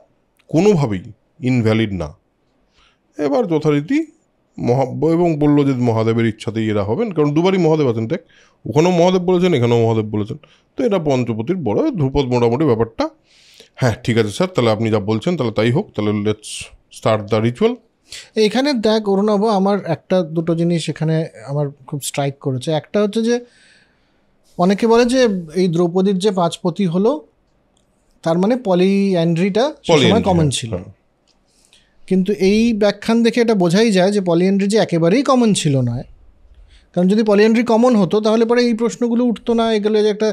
কোনোভাবেই ইনভ্যালিড না। এবার যথারীতি এবং বললো যে মহাদেবের ইচ্ছাতেই এরা হবেন, কারণ দুবারই মহাদেব আছেন। দেখ, ওখানেও মহাদেব বলেছেন, এখানেও মহাদেব বলেছেন, তো এটা পঞ্চপতির বড়। ধ্রুপদ মোটামুটি ব্যাপারটা হ্যাঁ ঠিক আছে স্যার, তাহলে আপনি যা বলছেন তাহলে তাই হোক, তাহলে লেটস স্টার্ট দ্য রিচুয়াল। এইখানে দেখ অরুণাভ, আমার একটা দুটো জিনিস এখানে আমার খুব স্ট্রাইক করেছে। একটা হচ্ছে যে অনেকে বলে যে এই দ্রৌপদীর যে 5 পতি হলো, তার মানে পলিঅ্যান্ড্রিটা সময় কমন ছিল। কিন্তু এই ব্যাখ্যান দেখে এটা বোঝাই যায় যে পলিঅ্যান্ড্রি যে একেবারেই কমন ছিল না। কারণ যদি পলিঅ্যান্ড্রি কমন হতো তাহলে পরে এই প্রশ্নগুলো উঠতো না, এগুলো যে একটা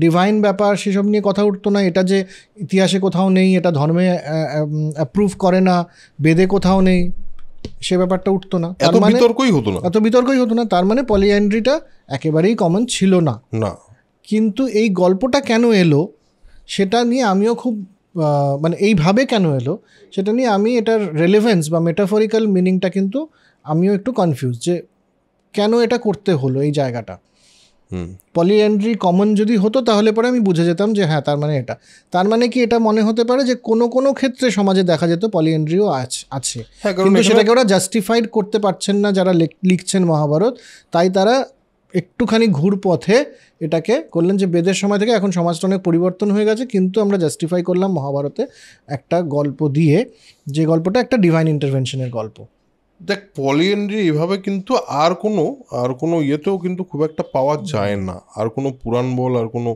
ডিভাইন ব্যাপার সেসব নিয়ে কথা উঠতো না। এটা যে ইতিহাসে কোথাও নেই, এটা ধর্মে অ্যাপ্রুভ করে না, বেদে কোথাও নেই, সে ব্যাপারটা উঠতো না, এত বিতর্কই হতো না। তার মানে পলিঅ্যান্ড্রিটা একেবারেই কমন ছিল না। কিন্তু এই গল্পটা কেন এলো সেটা নিয়ে আমিও খুব মানে এইভাবে কেন এলো সেটা নিয়ে আমি এটার রেলেভেন্স বা মেটাফরিক্যাল মিনিংটা কিন্তু আমিও একটু কনফিউজ, যে কেন এটা করতে হলো এই জায়গাটা। পলিএন্ড্রি কমন যদি হতো তাহলে পরে আমি বুঝে যেতাম যে হ্যাঁ তার মানে এটা, তার মানে কি এটা মনে হতে পারে যে কোনো কোনো ক্ষেত্রে সমাজে দেখা যেত পলিএন্ড্রিও আছে, কিন্তু সেটাকে ওরা জাস্টিফাইড করতে পারছেন না যারা লিখছেন মহাভারত, তাই তারা একটুখানি ঘুর পথে এটাকে করলেন যে বেদের সময় থেকে এখন সমাজটা অনেক পরিবর্তন হয়ে গেছে, কিন্তু আমরা জাস্টিফাই করলাম মহাভারতে একটা গল্প দিয়ে, যে গল্পটা একটা ডিভাইন ইন্টারভেনশনের গল্প। দেখ পলিএন্ড্রি এভাবে কিন্তু আর কোনো ইয়েতেও কিন্তু খুব একটা পাওয়া যায় না, আর কোনো পুরাণ বল আর কোনো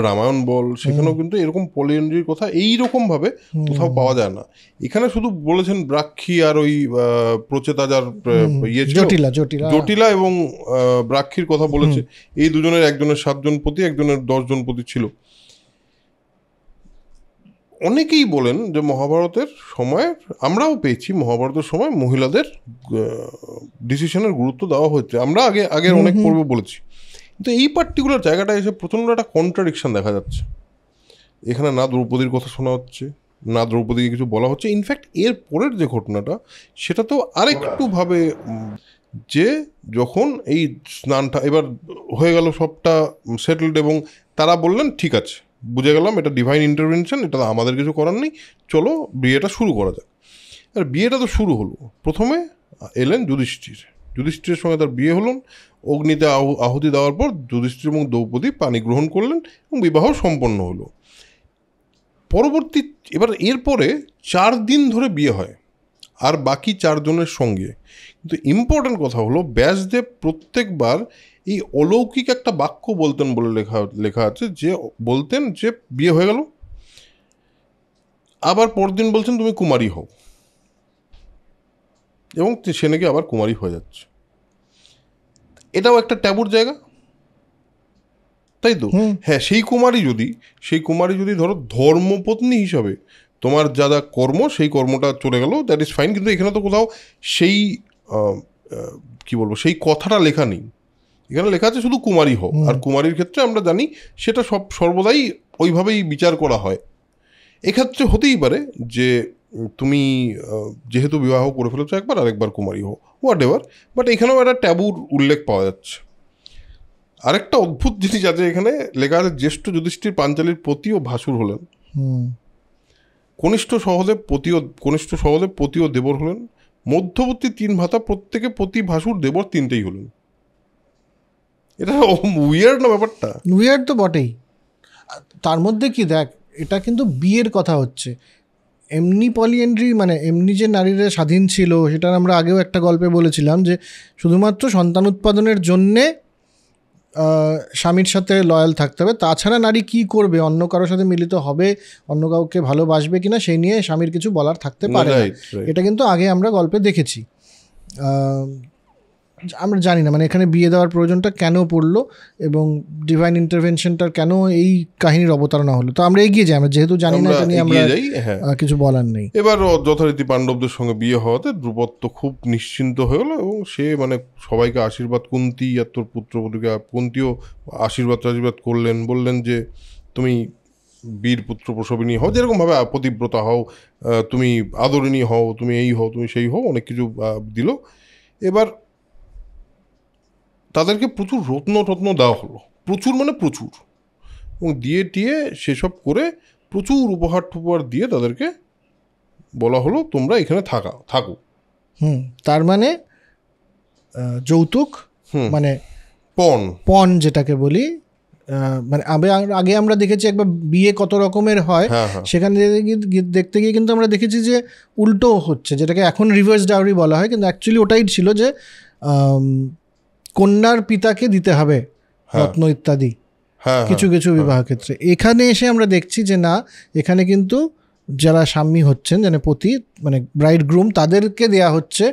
রামায়ণ বল সেখানেও কিন্তু এরকম পলিএন্ড্রির কথা এইরকম ভাবে কোথাও পাওয়া যায় না। এখানে শুধু বলেছেন ব্রাক্ষী আর ওই প্রচেতা যার ইয়ে ছিল জটিলা এবং ব্রাক্ষীর কথা বলেছে, এই দুজনের একজনের 7 জন পতি একজনের 10 জন পতি ছিল। অনেকেই বলেন যে মহাভারতের সময় আমরাও পেয়েছি, মহাভারতের সময় মহিলাদের ডিসিশনের গুরুত্ব দেওয়া হচ্ছে, আমরা আগের অনেক পর্বে বলেছি, কিন্তু এই পার্টিকুলার জায়গাটা এসে প্রচণ্ড একটা কন্ট্রাডিকশন দেখা যাচ্ছে। এখানে না দ্রৌপদীর কথা শোনা হচ্ছে, না দ্রৌপদীকে কিছু বলা হচ্ছে। ইনফ্যাক্ট এর পরের যে ঘটনাটা সেটা তো আরেকটু ভাবে, যে যখন এই স্নানটা এবার হয়ে গেল সবটা সেটেলড এবং তারা বললেন ঠিক আছে বুঝে গেলাম এটা ডিভাইন ইন্টারভেনশন, এটা আমাদের কিছু করার নেই, চলো বিয়েটা শুরু করা যাক। আর বিয়েটা তো শুরু হলো, প্রথমে এলেন যুধিষ্ঠিরের সঙ্গে তার বিয়ে হলো, অগ্নিতে আহুতি দেওয়ার পর যুধিষ্ঠির এবং দ্রৌপদী পানি গ্রহণ করলেন এবং বিবাহ সম্পন্ন হলো। পরবর্তী এরপরে 4 দিন ধরে বিয়ে হয় আর বাকি 4 জনের সঙ্গে। কিন্তু ইম্পর্টেন্ট কথা হলো ব্যাসদেব প্রত্যেকবার এই অলৌকিক একটা বাক্য বলতেন বলে লেখা আছে, যে বলতেন যে বিয়ে হয়ে গেল, আবার পরদিন বলছেন তুমি কুমারী হও, এবং সে নাকি আবার কুমারী হয়ে যাচ্ছে। এটাও একটা ট্যাবুর জায়গা, তাই তো? হ্যাঁ, সেই কুমারী যদি ধরো ধর্মপত্নী হিসাবে তোমার যা যা কর্ম সেই কর্মটা চলে গেল, দ্যাট ইজ ফাইন, কিন্তু এখানে তো কোথাও সেই কি বলবো সেই কথাটা লেখা নেই। এখানে লেখা আছে শুধু কুমারী হও, আর কুমারীর ক্ষেত্রে আমরা জানি সেটা সর্বদাই ওইভাবেই বিচার করা হয়। এক্ষেত্রে হতেই পারে যে তুমি যেহেতু বিবাহ করে ফেলেছো একবার, আরেকবার কুমারী হও, হোয়াট এভার, বাট এখানেও একটা ট্যাবুর উল্লেখ পাওয়া যাচ্ছে। আরেকটা অদ্ভুত জিনিস আছে, এখানে লেখা আছে জ্যেষ্ঠ যুধিষ্ঠির পাঞ্চালীর পতি ও ভাসুর হলেন, কনিষ্ঠ সহদেব পতি ও দেবর হলেন, মধ্যবর্তী 3 ভাতা প্রত্যেকে পতি ভাসুর দেবর 3টেই হলেন। এটা উইয়ার্ড না ব্যাপারটা? উইয়ার্ড তো বটেই। তার মধ্যে কি দেখ, এটা কিন্তু বিয়ের কথা হচ্ছে, এমনি পলিএন্ড্রি মানে এমনি যে নারীরা স্বাধীন ছিল সেটা আমরা আগেও একটা গল্পে বলেছিলাম, যে শুধুমাত্র সন্তান উৎপাদনের জন্যে স্বামীর সাথে লয়াল থাকতে হবে, তাছাড়া নারী কি করবে, অন্য কারোর সাথে মিলিত হবে, অন্য কাউকে ভালোবাসবে কিনা সেই নিয়ে স্বামীর কিছু বলার থাকতে পারে না। এটা কিন্তু আগে আমরা গল্পে দেখেছি। আমরা জানি না মানে এখানে বিয়ে দেওয়ার প্রয়োজনটা কেন পড়লো এবং ডিভাইন ইন্টারভেনশনটার কেন এই কাহিনীর অবতারণা হলো। তো আমরা এগিয়ে যাই, আমরা যেহেতু জানি না এটা নিয়ে আমরা কিছু বলার নেই। এবার যথারীতি পাণ্ডবদের সঙ্গে বিয়ে হওয়াতে দ্রুপদ তো খুব নিশ্চিন্ত হয়ে গেল এবং সে মানে সবাইকে আশীর্বাদ, কুন্তী আর তোর পুত্রবধূকে কুন্তীও আশীর্বাদ করলেন, বললেন যে তুমি বীর পুত্র প্রসবিনী হও, যেরকমভাবে পতিব্রতা হও, তুমি আদরিণী হও, তুমি এই হও, তুমি সেই হও, অনেক কিছু দিল। এবার তাদেরকে প্রচুর রত্ন দেওয়া হলো, প্রচুর মানে প্রচুর, এবং দিয়ে সেসব করে প্রচুর উপহার দিয়ে তাদেরকে বলা হলো তোমরা এখানে থাকো। তার মানে যৌতুক, মানে পণ যেটাকে বলি, মানে আগে আমরা দেখেছি একবার বিয়ে কত রকমের হয়, সেখানে দেখতে গিয়ে কিন্তু আমরা দেখেছি যে উল্টো হচ্ছে, যেটাকে এখন রিভার্স ডাউরি বলা হয়, কিন্তু অ্যাকচুয়ালি ওটাই ছিল যে কন্যার পিতাকে দিতে হবে রত্ন ইত্যাদি কিছু কিছু বিবাহ ক্ষেত্রে। এখানে এসে আমরা দেখছি যে না, এখানে কিন্তু যারা স্বামী হচ্ছেন, মানে পতি মানে ব্রাইড গ্রুম, তাদেরকে দেয়া হচ্ছে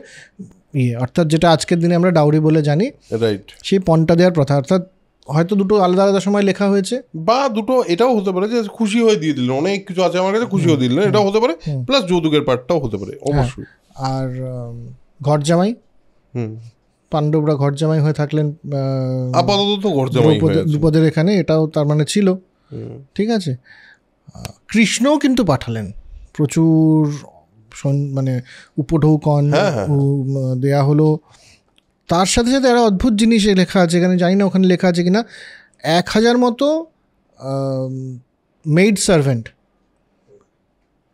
অর্থাৎ যেটা আজকের দিনে আমরা ডাউরি বলে জানি, রাইট, সেই পণটা দেওয়ার প্রথা। অর্থাৎ হয়তো দুটো আলাদা আলাদা সময় লেখা হয়েছে, বা দুটো এটাও হতে পারে যে খুশি হয়ে দিয়ে দিলেন, অনেক কিছু আছে আমার কাছে খুশি হয়ে দিলেন, এটাও হতে পারে, প্লাস যৌতুকের পার্টটাও হতে পারে অবশ্যই। আর ঘর জামাই, পাণ্ডবরা ঘর জামাই হয়ে থাকলেন, আপাতত ঘর জামাই দ্রুপদের এখানে, এটাও তার মানে ছিল, ঠিক আছে। কৃষ্ণও কিন্তু পাঠালেন প্রচুর, মানে উপঢৌকন দেয়া হলো। তার সাথে সাথে একটা অদ্ভুত জিনিস লেখা আছে এখানে, জানি না ওখানে লেখা আছে কিনা, 1000 মতো মেইড সার্ভেন্ট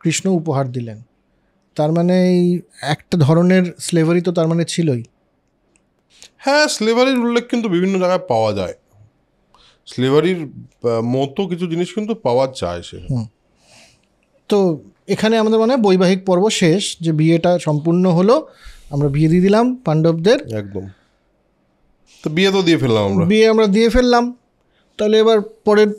কৃষ্ণ উপহার দিলেন। তার মানে এই একটা ধরনের স্লেভারি তো তার মানে ছিলই। হ্যাঁ, স্লেভারির উল্লেখ কিন্তু বিভিন্ন জায়গায় পাওয়া যায়, স্লেভারির মতো কিছু জিনিস কিন্তু পাওয়া যায় সে। তো এখানে আমাদের মানে বৈবাহিক পর্ব শেষ, যে বিয়েটা সম্পূর্ণ হলো, আমরা বিয়ে দিয়ে দিলাম পাণ্ডবদের। একদম, তো বিয়ে তো দিয়ে ফেললাম আমরা, বিয়ে আমরা দিয়ে ফেললাম। তাহলে এবার পরের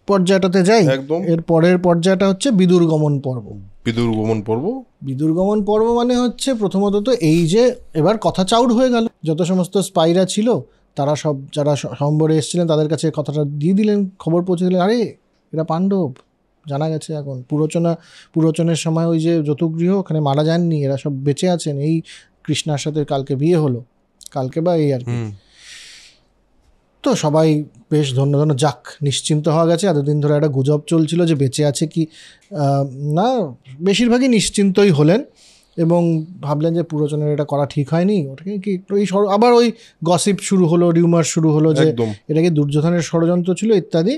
পর্যায়টাতে যাই। একদম, এর পরের পর্যায়টা হচ্ছে বিদুর গমন পর্ব। বিদুর গমন পর্ব, বিদুর গমন পর্ব মানে হচ্ছে প্রথমত তো এই যে এবার কথা চাউড হয়ে গেল, যত সমস্ত স্পাইরা ছিল তারা সব, যারা সম্বরে এসেছিলেন তাদের কাছে কথাটা দিয়ে দিলেন, খবর পৌঁছে দিলেন, আরে এরা পাণ্ডব, জানা গেছে এখন পুরোচনের সময় ওই যে যতুগৃহ ওখানে মারা যাননি, এরা সব বেঁচে আছেন, এই কৃষ্ণার সাথে কালকে বিয়ে হলো, কালকে বা এই আর কি। তো সবাই বেশ ধন্য যাক, নিশ্চিন্ত হওয়া গেছে। এতদিন ধরে একটা গুজব চলছিল যে বেঁচে আছে কি না, বেশিরভাগই নিশ্চিন্তই হলেন এবং ভাবলেন যে পুরোচনের এটা করা ঠিক হয়নি। ওটাকে কি ওই আবার ওই গসিপ শুরু হলো, রিউমার শুরু হলো যে এটাকে দুর্যোধনের ষড়যন্ত্র ছিল ইত্যাদি।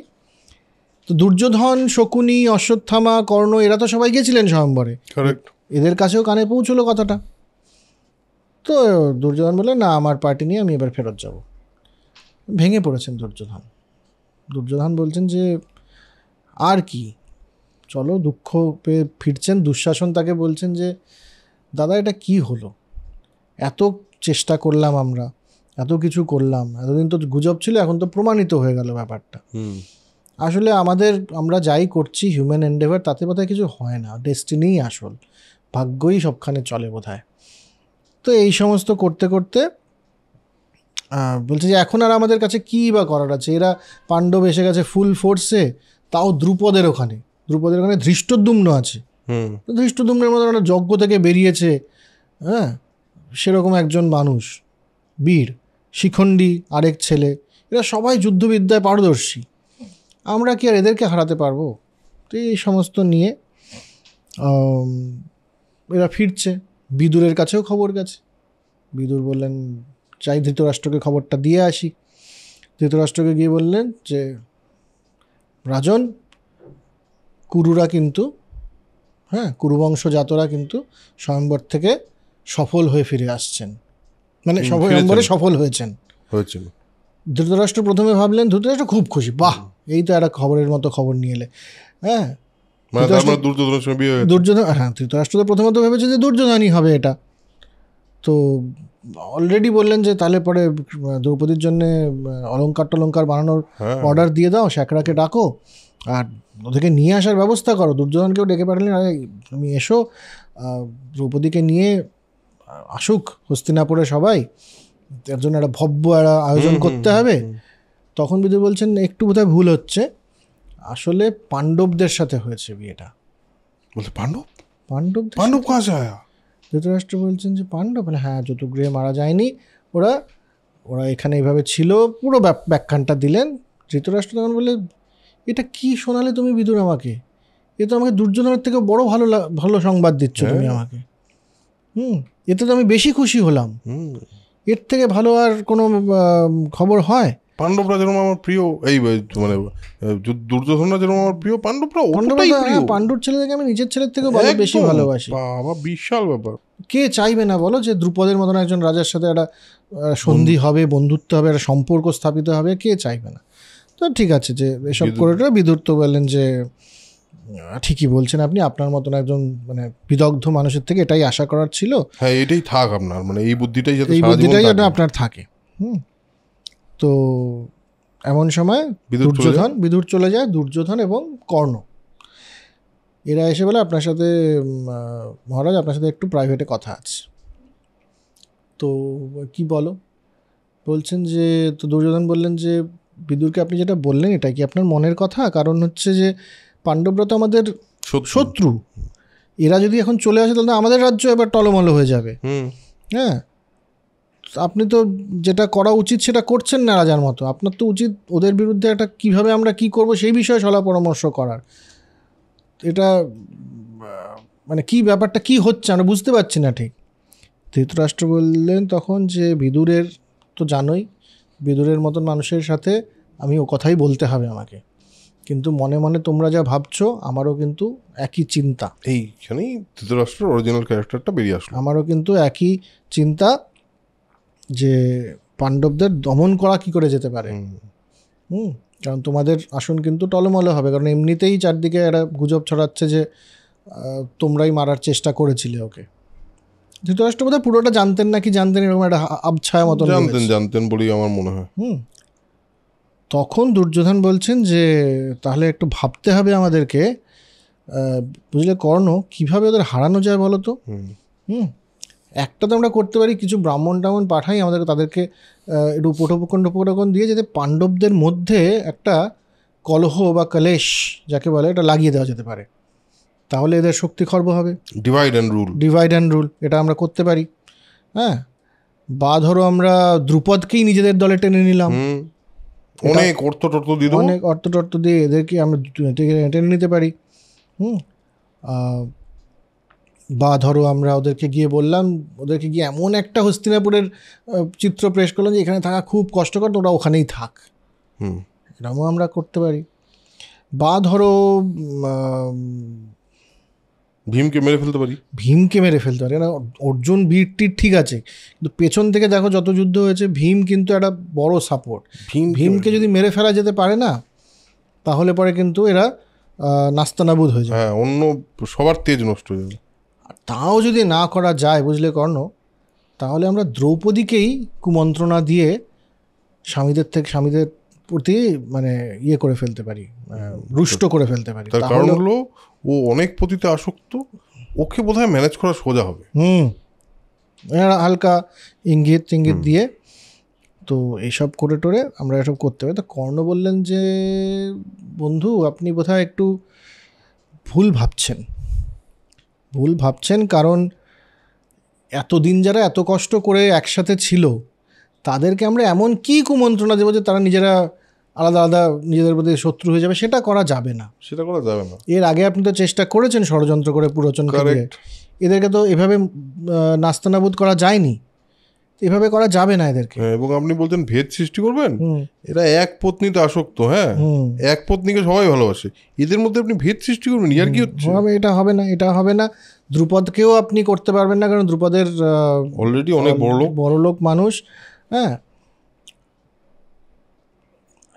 তো দুর্যোধন, শকুনি, অশ্বত্থামা, কর্ণ এরা তো সবাই গেছিলেন স্বয়ম্বরে, এদের কাছেও কানে পৌঁছলো কথাটা। তো দুর্যোধন বললেন না, আমার পার্টি নিয়ে আমি এবার ফেরত যাব। ভেঙে পড়েছেন দুর্যোধন বলছেন যে আর কি, চলো, দুঃখ পেয়ে ফিরছেন। দুঃশাসন তাকে বলছেন যে দাদা এটা কি হলো, এত চেষ্টা করলাম আমরা, এত কিছু করলাম, এতদিন তো গুজব ছিল, এখন তো প্রমাণিত হয়ে গেল ব্যাপারটা। আসলে আমরা যাই করছি হিউম্যান এন্ডেভার, তাতে বোধহয় কিছু হয় না, ডেস্টিনিই আসল, ভাগ্যই সবখানে চলে বোধহয়। তো এই সমস্ত করতে করতে বলছে যে এখন আর আমাদের কাছে কী বা করার আছে, এরা পাণ্ডব এসে গেছে ফুল ফোর্সে, তাও দ্রুপদের ওখানে ধৃষ্টদ্যুম্ন আছে, ধৃষ্টদ্যুম্নের মতো একটা যজ্ঞ থেকে বেরিয়েছে, হ্যাঁ, সেরকম একজন মানুষ, বীর, শিখণ্ডী আরেক ছেলে, এরা সবাই যুদ্ধবিদ্যায় পারদর্শী, আমরা কি আর এদেরকে হারাতে পারবো? তো এই সমস্ত নিয়ে এরা ফিরছে। বিদুরের কাছেও খবর গেছে। বিদুর বললেন চাই ধৃতরাষ্ট্রকে খবরটা দিয়ে আসি। ধৃতরাষ্ট্রকে গিয়ে বললেন যে রাজন, কুরুরা কিন্তু, হ্যাঁ, কুরুবংশজাতরা কিন্তু স্বয়ম্বর থেকে সফল হয়ে ফিরে আসছেন, মানে স্বয়ম্বরে সফল হয়েছেন। ধৃতরাষ্ট্র প্রথমে ভাবলেন, ধৃতরাষ্ট্র খুব খুশি, বাহ, এই তো একটা খবরের মতো খবর নিয়ে এলে। হ্যাঁ, দুর্যোধন, হ্যাঁ, ধৃতরাষ্ট্র তো প্রথমত ভেবেছে যে দুর্যোধনই হবে এটা। তো অলরেডি বললেন যে তাহলে পরে দ্রৌপদীর জন্যে অলঙ্কার বানানোর অর্ডার দিয়ে দাও, শ্যাকরাকে ডাকো আর ওদেরকে নিয়ে আসার ব্যবস্থা করো। দুর্যোধনকেও ডেকে পাঠালেন, আরে তুমি এসো, দ্রৌপদীকে নিয়ে আসুক হস্তিনাপুরে সবাই, তার জন্য একটা ভব্য একটা আয়োজন করতে হবে। তখন বিদুর বলছেন একটু বোধহয় ভুল হচ্ছে, আসলে পাণ্ডবদের সাথে হয়েছে বিয়েটা। পাণ্ডব কাছে ধৃতরাষ্ট্র বলছেন যে পাণ্ডব, মানে হ্যাঁ, যতুগৃহে মারা যায়নি, ওরা এখানে এইভাবে ছিল, পুরো ব্যাখ্যানটা দিলেন। ধৃতরাষ্ট্র তখন বলে এটা কি শোনালে তুমি বিদুর আমাকে, এ তো আমাকে দুর্যোধনের থেকে বড় ভালো সংবাদ দিচ্ছ তুমি আমাকে, এতে তো আমি বেশি খুশি হলাম, এর থেকে ভালো আর কোনো খবর হয়? পাণ্ডবরা যেরকম আমার প্রিয়, এই মানে দুর্যোধনরা যেরকম আমার প্রিয়, পাণ্ডুর ছেলে থেকে আমি নিজের ছেলের থেকে বেশি ভালোবাসি। বাবা, বিশাল ব্যাপার। কে চাইবে না বলো যে দ্রুপদের মতন একজন রাজার সাথে একটা সন্ধি হবে, বন্ধুত্ব হবে, একটা সম্পর্ক স্থাপিত হবে, কে চাইবে না? তো ঠিক আছে, যে এসব করে বিদুর তো বললেন যে ঠিকই বলছেন আপনি, আপনার মতন একজন মানে বিদগ্ধ মানুষের থেকে এটাই আশা করার ছিল। হ্যাঁ, এটাই থাক আপনার, মানে এই বুদ্ধিটাই যেন আপনার থাকে। তো এমন সময় বিদুর চলে যায়, দুর্যোধন এবং কর্ণ এরা এসে বলে আপনার সাথে মহারাজ, আপনার সাথে একটু প্রাইভেটে কথা আছে। তো কি বলো? বলছেন যে, তো দুর্যোধন বললেন যে বিদুরকে আপনি যেটা বললেন এটা কি আপনার মনের কথা? কারণ হচ্ছে যে পাণ্ডবরা তো আমাদের শত্রু, এরা যদি এখন চলে আসে তাহলে আমাদের রাজ্য এবার টলমল হয়ে যাবে। হ্যাঁ, আপনি তো যেটা করা উচিত সেটা করছেন না রাজার মতো, আপনার তো উচিত ওদের বিরুদ্ধে একটা কীভাবে আমরা কি করব সেই বিষয়ে সলা পরামর্শ করার। এটা মানে কি ব্যাপারটা কি হচ্ছে আমরা বুঝতে পারছি না ঠিক। ধৃতরাষ্ট্র বললেন তখন যে বিদুরের তো জানোই, বিদুরের মতন মানুষের সাথে আমি ও কথাই বলতে হবে আমাকে, কিন্তু মনে মনে তোমরা যা ভাবছো আমারও কিন্তু একই চিন্তা। এইখানেই ধৃতরাষ্ট্রের অরিজিনাল ক্যারেক্টারটা বেরিয়ে আসলো। আমারও কিন্তু একই চিন্তা যে পাণ্ডবদের দমন করা কি করে যেতে পারে। কারণ তোমাদের আসন কিন্তু টলমলে হবে, কারণ এমনিতেই চারদিকে একটা গুজব ছড়াচ্ছে যে তোমরাই মারার চেষ্টা করেছিলে ওকে। ধৃতরাষ্ট্র বোধহয় পুরোটা জানতেন নাকি জানতেন, এরকম একটা আবছায়া মতন জানতেন বলেই আমার মনে হয়। তখন দুর্যোধন বলছেন যে তাহলে একটু ভাবতে হবে আমাদেরকে, বুঝলে কর্ণ, কিভাবে ওদের হারানো যায় বলো তো। একটা তো আমরা করতে পারি, কিছু ব্রাহ্মণ টাহ্মণ পাঠাই আমাদেরকে, তাদেরকে একটু উপটোপকণ্ড দিয়ে যাতে পাণ্ডবদের মধ্যে একটা কলহ বা কলেশ যাকে বলে এটা লাগিয়ে দেওয়া যেতে পারে, তাহলে এদের শক্তি খর্ব হবে। ডিভাইড অ্যান্ড রুল এটা আমরা করতে পারি। হ্যাঁ, বা ধরো আমরা দ্রুপদকেই নিজেদের দলে টেনে নিলাম, অনেক অর্থ টর্থ দিয়ে এদেরকে আমরা টেনে নিতে পারি। বা ধরো আমরা ওদেরকে গিয়ে বললাম, ওদেরকে গিয়ে এমন একটা হস্তিনাপুরের চিত্র পেশ করলাম যে এখানে থাকা খুব কষ্টকর, তোমরা ওখানেই থাক, এরকমও আমরা করতে পারি। বা ধরো ভীমকে মেরে ফেলতে পারি। না, অর্জুন বীরটির ঠিক আছে, কিন্তু পেছন থেকে দেখো যত যুদ্ধ হয়েছে ভীম কিন্তু একটা বড় সাপোর্ট। ভীমকে যদি মেরে ফেলা যেতে পারে না, তাহলে পরে কিন্তু এরা নাস্তানাবুদ হয়ে যায়, অন্য সবার তেজ নষ্ট হয়ে যাবে। তাও যদি না করা যায়, বুঝলে কর্ণ, তাহলে আমরা দ্রৌপদীকেই কুমন্ত্রণা দিয়ে স্বামীদের প্রতি মানে ইয়ে করে ফেলতে পারি, রুষ্ট করে ফেলতে পারি। তার কারণ হলো ও অনেক পতিতে আসক্ত, ওকে বোধহয় ম্যানেজ করা সোজা হবে। হালকা ইঙ্গিত দিয়ে তো এইসব করে টোরে আমরা এসব করতে পারি। তো কর্ণ বললেন যে বন্ধু, আপনি বোধহয় একটু ভুল ভাবছেন, কারণ এতদিন যারা এত কষ্ট করে একসাথে ছিল তাদেরকে আমরা এমন কি কুমন্ত্রণা দেবো যে তারা নিজেরা আলাদা আলাদা নিজেদের প্রতি শত্রু হয়ে যাবে, সেটা করা যাবে না। এর আগে আপনি তো চেষ্টা করেছেন ষড়যন্ত্র করে পুরোচনকে, এদেরকে তো এভাবে নাস্তানাবুদ করা যায়নি, এভাবে করা যাবে না এদেরকে। এবং আপনি বলছেন ভেদ সৃষ্টি করবেন, এরা এক পত্নীতে আসক্ত, এক পত্নীকে সবাই ভালোবাসে, এদের মধ্যে আপনি ভেদ সৃষ্টি করবেন, ইয়ার কি হচ্ছে? এটা হবে না। দ্রুপদকেও আপনি করতে পারবেন না, কারণ দ্রুপদের অলরেডি অনেক বড় লোক মানুষ। হ্যাঁ,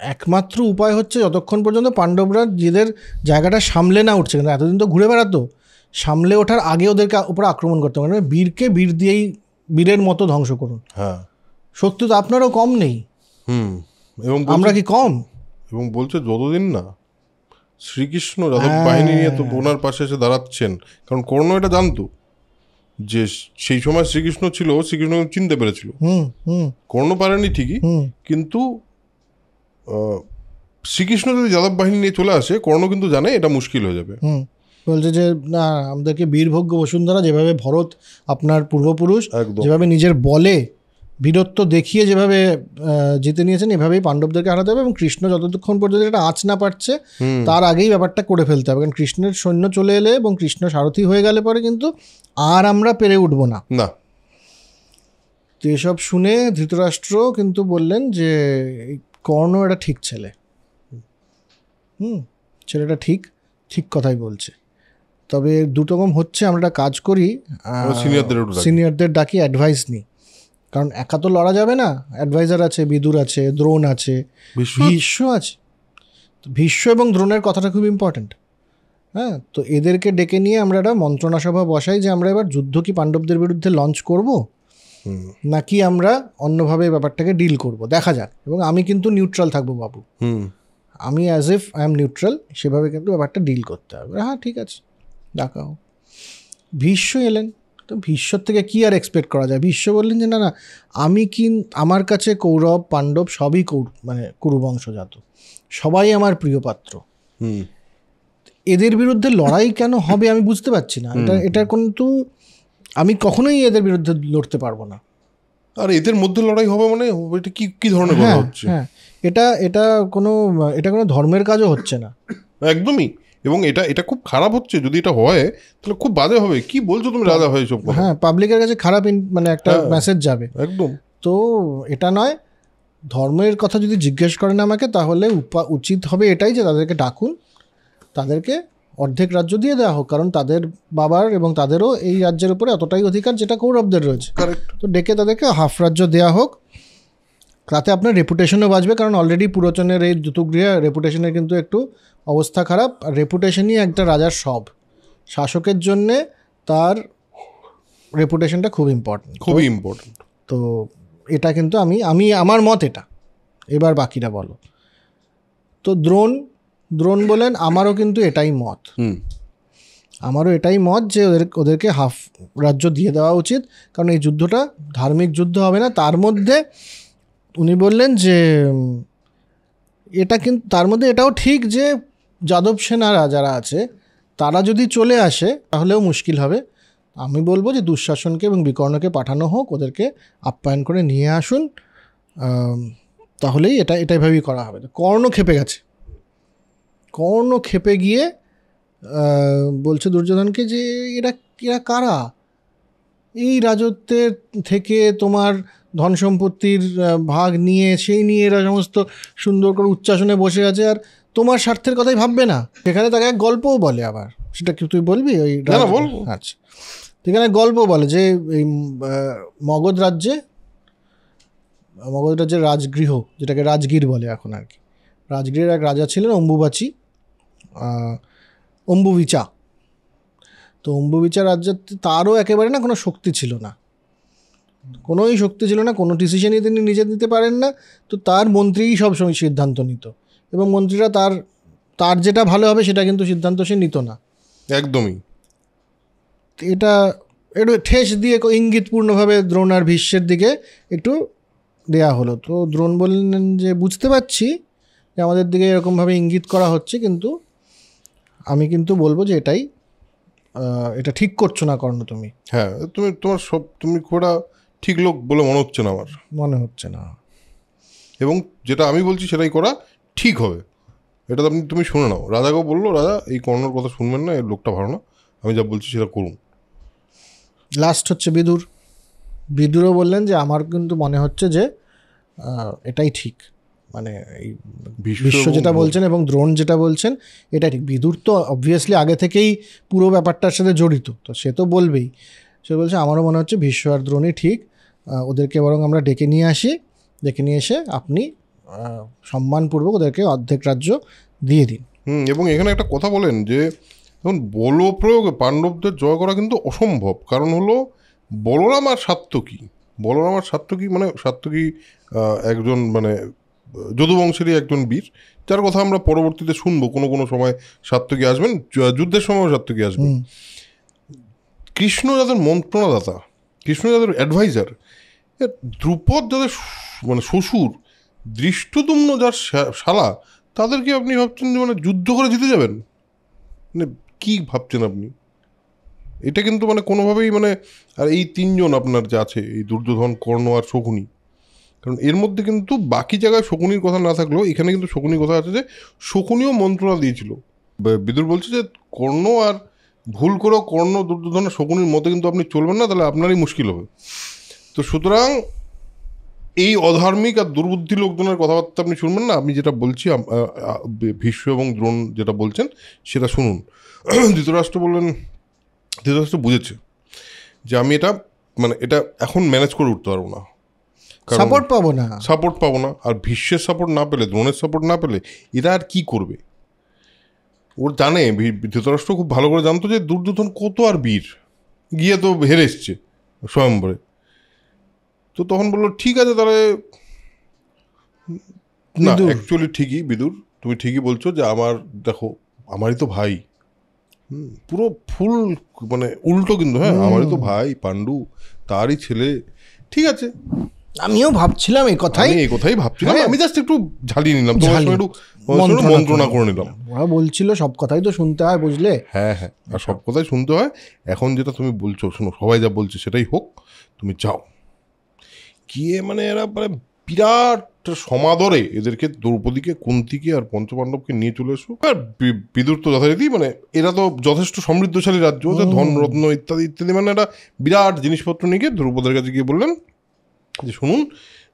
একমাত্র উপায় হচ্ছে যতক্ষণ পর্যন্ত পাণ্ডবরা নিজেদের জায়গাটা সামলে না উঠছে, কিন্তু এতদিন তো ঘুরে বেড়াতো, সামলে ওঠার আগে ওদেরকে উপরে আক্রমণ করতে পারে। বীরকে বীর দিয়েই বীরের মতো ধ্বংস করুন। শক্তি তো আপনারও কম নেই, এবং আমরা কি কম? এবং বলছে যতদিন না শ্রীকৃষ্ণ যাদব বাহিনী নিয়ে তো ওনার পাশে এসে দাঁড়াচ্ছেন, কারণ কর্ণ এটা জানতো যে সেই সময় শ্রীকৃষ্ণ ছিল, শ্রীকৃষ্ণ চিনতে পেরেছিল, কর্ণ পারেনি ঠিকই, কিন্তু শ্রীকৃষ্ণ যদি যাদব বাহিনী নিয়ে চলে আসে, কর্ণ কিন্তু জানে এটা মুশকিল হয়ে যাবে। বলছে যে না, আমাদেরকে বীরভোগ্য বসুন্ধরা, যেভাবে ভরত আপনার পূর্বপুরুষ যেভাবে নিজের বলে বীরত্ব দেখিয়ে যেভাবে জিতে নিয়েছেন, এভাবেই পাণ্ডবদেরকে হারাতে হবে। এবং কৃষ্ণ যতক্ষণ পর্যন্ত এটা আঁচ না পারছে তার আগেই ব্যাপারটা করে ফেলতে হবে, কারণ কৃষ্ণের সৈন্য চলে এলে এবং কৃষ্ণ সারথি হয়ে গেলে পরে কিন্তু আর আমরা পেরে উঠবো না। তো এসব শুনে ধৃতরাষ্ট্র কিন্তু বললেন যে কর্ণ এটা ঠিক ছেলে, ছেলেটা ঠিক কথাই বলছে, তবে দুরকম হচ্ছে, আমরা একটা কাজ করি, সিনিয়রদের ডাকি, অ্যাডভাইস নিই, কারণ একা তো লড়া যাবে না, অ্যাডভাইজার আছে, বিদুর আছে, দ্রোণ আছে, ভীষ্ম আছে। ভীষ্ম এবং দ্রোণের কথাটা খুব ইম্পর্টেন্ট। হ্যাঁ, তো এদেরকে ডেকে নিয়ে আমরা একটা মন্ত্রণা সভা বসাই যে আমরা এবার যুদ্ধ কি পাণ্ডবদের বিরুদ্ধে লঞ্চ করব, নাকি আমরা অন্যভাবে ব্যাপারটাকে ডিল করব, দেখা যাক। এবং আমি কিন্তু নিউট্রাল থাকবো বাবু, আমি as if I am neutral, সেভাবে কিন্তু ব্যাপারটা ডিল করতে হবে। হ্যাঁ ঠিক আছে, ডাকাও। ভীষ্ম এলেন, তো ভীষ্মর থেকে কি আর এক্সপেক্ট করা যায়? ভীষ্ম বললেন যে না, আমার কাছে কৌরব পাণ্ডব সবই কুরুবংশজাত, সবাই আমার প্রিয় পাত্র, এদের বিরুদ্ধে লড়াই কেন হবে আমি বুঝতে পারছি না। এটা কিন্তু আমি কখনোই এদের বিরুদ্ধে লড়তে পারবো না। আর এদের মধ্যে লড়াই হবে মানে এটা কি ধরনের কথা হচ্ছে? হ্যাঁ, এটা কোনো ধর্মের কাজও হচ্ছে না একদমই। এবং এটা খুব খারাপ হচ্ছে, যদি এটা হয় তাহলে খুব বাজে হবে। কি বলছো তুমি রাজা হয়ে সব? হ্যাঁ, পাবলিকের কাছে খারাপ একটা মেসেজ যাবে। একদম। তো এটা নয়, ধর্মের কথা যদি জিজ্ঞেস করেন আমাকে, তাহলে উচিত হবে এটাই যে তাদেরকে ডাকুন, তাদেরকে অর্ধেক রাজ্য দিয়ে দেওয়া হোক, কারণ তাদের বাবার এবং তাদেরও এই রাজ্যের উপরে এতটাই অধিকার যেটা কৌরবদের রয়েছে। তো ডেকে তাদেরকে হাফ রাজ্য দেওয়া হোক, তাতে আপনার রেপুটেশনও বাঁচবে, কারণ অলরেডি পুরোচনের এই দ্রুতগৃহে রেপুটেশনের কিন্তু একটু অবস্থা খারাপ। আর রেপুটেশনই একটা রাজার সব, শাসকের জন্যে তার রেপুটেশনটা খুব ইম্পর্টেন্ট, খুবই ইম্পর্টেন্ট। তো এটা কিন্তু আমি আমার মত এটা, এবার বাকিরা বলো। তো দ্রোণ বলেন আমারও কিন্তু এটাই মত, আমারও এটাই মত যে ওদেরকে হাফ রাজ্য দিয়ে দেওয়া উচিত, কারণ এই যুদ্ধটা ধার্মিক যুদ্ধ হবে না। তার মধ্যে উনি বললেন যে এটা কিন্তু তার মধ্যে এটাও ঠিক যে যাদব সেনারা যারা আছে তারা যদি চলে আসে তাহলেও মুশকিল হবে। আমি বলবো যে দুঃশাসনকে এবং বিকর্ণকে পাঠানো হোক, ওদেরকে আপ্যায়ন করে নিয়ে আসুন, তাহলেই এটাইভাবেই করা হবে। কর্ণ ক্ষেপে গেছে, কর্ণ ক্ষেপে গিয়ে বলছে দুর্যোধনকে যে এরা কারা, এই রাজত্বের থেকে তোমার ধন সম্পত্তির ভাগ নিয়ে এরা সমস্ত সুন্দর করে উচ্চাসনে বসে আছে, আর তোমার স্বার্থের কথাই ভাববে না। সেখানে তাকে এক গল্পও বলে, আবার সেটা কি তুই বলবি? ওই আচ্ছা, সেখানে গল্প বলে যে এই মগধ রাজ্যের রাজগৃহ, যেটাকে রাজগীর বলে এখন আর কি, রাজগীরের এক রাজা ছিলেন অম্বুবিচা। তো অম্বুবিচা রাজ্যে তারও একেবারে না কোনো শক্তি ছিল না, কোনোই শক্তি ছিল না, কোনো ডিসিশনই তিনি নিজে নিতে পারেন না। তো তার মন্ত্রীই সব সময় সিদ্ধান্ত নিত, এবং মন্ত্রীরা তার যেটা ভালো হবে সেটা কিন্তু সিদ্ধান্ত সে নিত না একদমই। এটা একটু ঠেস দিয়ে ইঙ্গিতপূর্ণভাবে দ্রোণ আর ভীষ্মের দিকে একটু দেয়া হলো। তো দ্রোণ বললেন যে বুঝতে পারছি যে আমাদের দিকে এরকমভাবে ইঙ্গিত করা হচ্ছে, কিন্তু আমি কিন্তু বলবো যে এটা ঠিক করছো না কর্ণ তুমি। হ্যাঁ, তুমি খুব ঠিক লোক বলে মনে হচ্ছে না, আমার মনে হচ্ছে না, এবং যেটা আমি বলছি সেটাই করা ঠিক হবে। এটা তুমি শুনে নাও। রাজাকেও বললো, রাজা এই কর্ণর কথা শুনবেন না, এর লোকটা ভালো না, আমি যা বলছি সেটা করুন। লাস্ট হচ্ছে বিদুরও বললেন যে আমার কিন্তু মনে হচ্ছে যে এটাই ঠিক, মানে এই বিশ্ব যেটা বলছেন এবং দ্রোণ যেটা বলছেন এটা ঠিক। বিদুর তো অবভিয়াসলি আগে থেকেই পুরো ব্যাপারটার সাথে জড়িত, তো সে তো বলবেই। সে বলছে আমারও মনে হচ্ছে ভীষ্ম আর দ্রোণই ঠিক, ওদেরকে বরং আমরা ডেকে নিয়ে এসে আপনি সম্মানপূর্বক ওদেরকে অর্ধেক রাজ্য দিয়ে দিন। এবং এখানে একটা কথা বলেন যে এখন বল প্রয়োগে পাণ্ডবদের জয় করা কিন্তু অসম্ভব, কারণ হলো বলরাম আর সাত্যকী মানে সাত্যকী একজন মানে যদুবংশেরই একজন বীর, যার কথা আমরা পরবর্তীতে শুনবো, কোনো সময় সাত্যকী আসবেন, যুদ্ধের সময়ও সাত্যকী আসবেন। কৃষ্ণ যাদের মন্ত্রণাদাতা, কৃষ্ণ যাদের অ্যাডভাইজার, দ্রুপদ যাদের মানে শ্বশুর, দৃষ্টদ্যুম্ন যার শালা, তাদেরকে আপনি ভাবছেন যে মানে যুদ্ধ করে জিতে যাবেন? মানে কী ভাবছেন আপনি? এটা কিন্তু মানে কোনোভাবেই মানে, আর এই তিনজন আপনার যে আছে, এই দুর্যোধন, কর্ণ আর শকুনি, কারণ এর মধ্যে কিন্তু বাকি জায়গায় শকুনির কথা না থাকলেও এখানে কিন্তু শকুনির কথা আছে, যে শকুনিও মন্ত্রণা দিয়েছিল। বিদুর বলছে যে কর্ণ আর ভুল করেও কর্ণ, দুর্যোধন, শকুনির মতো কিন্তু আপনি চলবেন না, তাহলে আপনারই মুশকিল হবে। তো সুতরাং এই অধার্মিক আর দুর্বুদ্ধি লোকজনের কথাবার্তা আপনি শুনবেন না। আমি যেটা বলছি, ভীষ্ম এবং দ্রোণ যেটা বলছেন সেটা শুনুন। ধৃতরাষ্ট্র বুঝেছে যে আমি এটা এখন ম্যানেজ করে উঠতে পারবো না, সাপোর্ট পাবো না। আর ভীষ্মের সাপোর্ট না পেলে, দ্রোণের সাপোর্ট না পেলে এরা আর কি করবে? ওর জানে, ধৃতরাষ্ট্র খুব ভালো করে জানতো যে দুর্যোধন কত আর বীর, গিয়ে তো হেরে এসছে স্বয়ম্বরে। তো তখন বললো ঠিক আছে তাহলে, না অ্যাকচুয়ালি ঠিকই বিদুর, তুমি ঠিকই বলছো যে আমারই তো ভাই, পুরো ফুল মানে উল্টো কিন্তু, হ্যাঁ আমারই তো ভাই পাণ্ডু, তারই ছেলে, ঠিক আছে। আমিও ভাবছিলাম এই কথাই ভাবছিলাম, আমি জাস্ট একটু ঝালিয়ে নিলাম, তোমার সঙ্গে একটু মন্ত্রণা করে নিলাম। ওরা বলছিল সব কথাই তো শুনতে হয়, বুঝলে? হ্যাঁ, আর সব কথাই শুনতে হয়। এখন যেটা তুমি বলছো, শোনো, সবাই যা বলছে সেটাই হোক, তুমি যাও গিয়ে মানে এরা মানে বিরাট সমাদরে এদেরকে, দ্রৌপদীকে, কুন্তিকে আর পঞ্চপাণ্ডবকে নিয়ে চলে এসো। আর বিদুর তো যথারীতি, মানে এরা তো যথেষ্ট সমৃদ্ধশালী রাজ্য, ধন রত্ন ইত্যাদি ইত্যাদি, মানে একটা বিরাট জিনিসপত্র নিয়ে গিয়ে দ্রৌপদের কাছে গিয়ে বললেন যে শুনুন,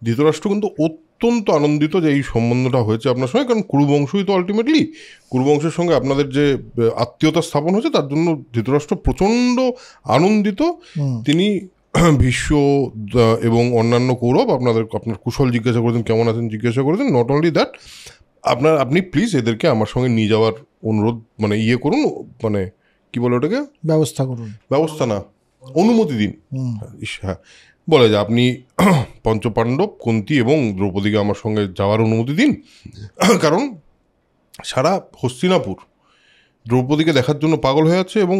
ধৃতরাষ্ট্র কিন্তু অত্যন্ত আনন্দিত যে এই সম্বন্ধটা হয়েছে আপনার সঙ্গে, কারণ কুরুবংশই তো আলটিমেটলি, কুরুবংশের সঙ্গে আপনাদের যে আত্মীয়তা স্থাপন হয়েছে তার জন্য ধৃতরাষ্ট্র প্রচণ্ড আনন্দিত। তিনি ভীষ্ম এবং অন্যান্য কৌরব আপনার কুশল জিজ্ঞাসা করেছেন, কেমন আছেন জিজ্ঞাসা করেছেন। নট অনলি দ্যাট, আপনি প্লিজ এদেরকে আমার সঙ্গে নিয়ে যাওয়ার অনুরোধ মানে করুন, মানে কি বলে ওটাকে, ব্যবস্থা করুন, ব্যবস্থা না, অনুমতি দিন। হ্যাঁ, বলে যে আপনি পঞ্চপাণ্ডব, কুন্তী এবং দ্রৌপদীকে আমার সঙ্গে যাওয়ার অনুমতি দিন, কারণ সারা হস্তিনাপুর দ্রৌপদীকে দেখার জন্য পাগল হয়ে আছে এবং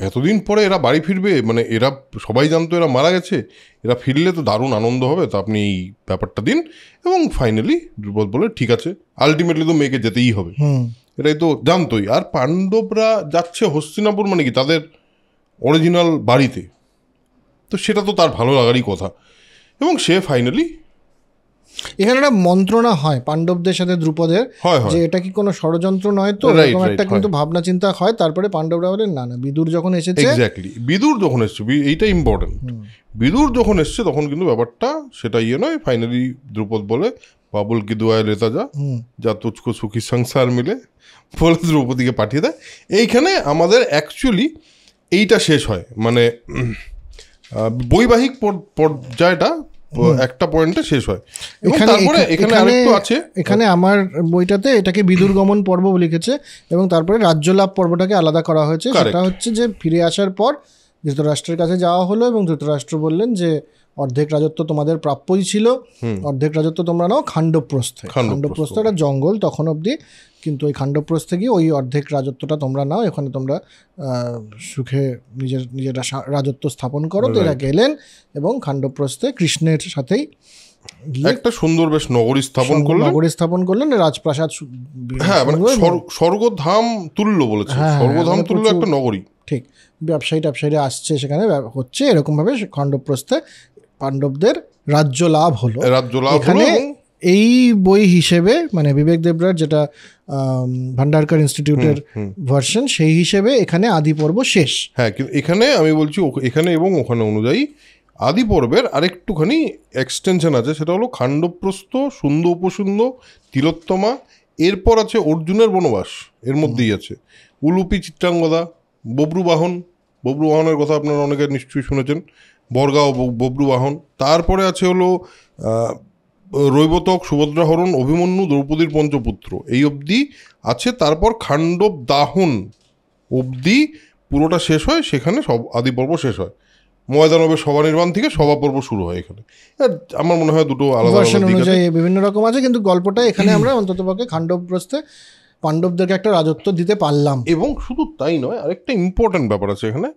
এতদিন পরে এরা বাড়ি ফিরবে, মানে এরা সবাই জানতো এরা মারা গেছে, এরা ফিরলে তো দারুণ আনন্দ হবে, তো আপনি এই ব্যাপারটা দিন। এবং ফাইনালি দ্রৌপদ বলে ঠিক আছে, আলটিমেটলি তো মেয়েকে যেতেই হবে, এটাই তো জানতোই। আর পাণ্ডবরা যাচ্ছে হস্তিনাপুর মানে কি তাদের অরিজিনাল বাড়িতে, তো সেটা তো তার ভালো লাগারই কথা। এবং সে ফাইনালি, এখানে একটা মন্ত্রণা হয় পাণ্ডবদের সাথে দ্রুপদের, যে এটা কি কোনো ষড়যন্ত্র নয় তো, এরকম একটা কিন্তু ভাবনা চিন্তা হয়। তারপরে পাণ্ডবরা বলেন না না, বিদুর যখন এসেছে, এক্স্যাক্টলি বিদুর যখন এসছে, এইটা ইম্পর্টেন্ট, বিদুর যখন এসছে তখন কিন্তু ব্যাপারটা সেটা নয়। ফাইনালি দ্রুপদ বলে বাবুল কি দুয়ায় লেতা যা তুচকো সুখী সংসার মিলে, বলে দ্রৌপদীকে পাঠিয়ে দেয়। এইখানে আমাদের অ্যাকচুয়ালি এইটা শেষ হয়, মানে বৈবাহিক পর্যায়টা একটা পয়েন্টে শেষ হয়। এবং তারপরে এখানে আরেকটু আছে, এখানে আমার বইটাতে এটাকে বিদুর গমন পর্ব লিখেছে এবং তারপরে রাজ্যলাভ পর্বটাকে আলাদা করা হয়েছে। সেটা হচ্ছে যে ফিরে আসার পর ধৃতরাষ্ট্রের কাছে যাওয়া হলো এবং ধৃতরাষ্ট্র বললেন যে অর্ধেক রাজত্ব তোমাদের প্রাপ্যই ছিল, অর্ধেক রাজত্ব তোমরা নাও খাণ্ডবপ্রস্থে। খাণ্ডবপ্রস্থ একটা জঙ্গল তখন অবধি, কিন্তু ওই খাণ্ডবপ্রস্থে গিয়ে ওই অর্ধেক রাজত্বটা তোমরা নাও, এখানে তোমরা সুখে নিজেরা রাজত্ব স্থাপন করো। তো এরা গেলেন এবং খাণ্ডবপ্রস্থে কৃষ্ণের সাথেই একটা সুন্দর বেশ নগরী স্থাপন করলেন, রাজপ্রাসাদ, হ্যাঁ মানে স্বর্গধাম তুল্য বলেছে, স্বর্গধাম তুল্য একটা নগরী। ঠিক, ব্যবসায়ীরা আসছে সেখানে হচ্ছে, এরকমভাবে খাণ্ডবপ্রস্থে পাণ্ডবদের রাজ্য লাভ হলো। এখানে এই বই হিসেবে মানে বিবেক দেবরার যেটা ভান্ডারকার ইনস্টিটিউটের ভার্সন, সেই হিসেবে এখানে আদি পর্ব শেষ। হ্যাঁ, কিন্তু এখানে আমি বলছি এখানে এবং ওখানে অনুযায়ী আদি পর্বের আরেকটুখানি এক্সটেনশন আছে, সেটা হলো খাণ্ডবপ্রস্থ, সুন্দর উপসুন্দর, তিলোত্তমা, এরপর আছে অর্জুনের বনবাস, এর মধ্যেই আছে উলুপি, চিত্রাঙ্গদা, বব্রুবাহনের কথা আপনারা অনেকে নিশ্চয়ই শুনেছেন, বর্গাও বব্রুবাহন। তারপরে আছে হলো রৈবতক, সুভদ্রাহরণ, অভিমন্যু, দ্রৌপদীর পঞ্চপুত্র, এই অবধি আছে। তারপর খাণ্ডব দাহন অবধি পুরোটা শেষ হয়, সেখানে সব আদি পর্ব শেষ হয়। ময়দানবের সভা নির্মাণ থেকে সভা পর্ব শুরু হয় এখানে। আমার মনে হয় দুটো আলাদা অনুযায়ী বিভিন্ন রকম আছে, কিন্তু গল্পটা এখানে আমরা অন্ততপক্ষে খাণ্ডবপ্রস্থে পাণ্ডবদেরকে একটা রাজত্ব দিতে পারলাম। এবং শুধু তাই নয়, আরেকটা ইম্পর্ট্যান্ট ব্যাপার আছে এখানে।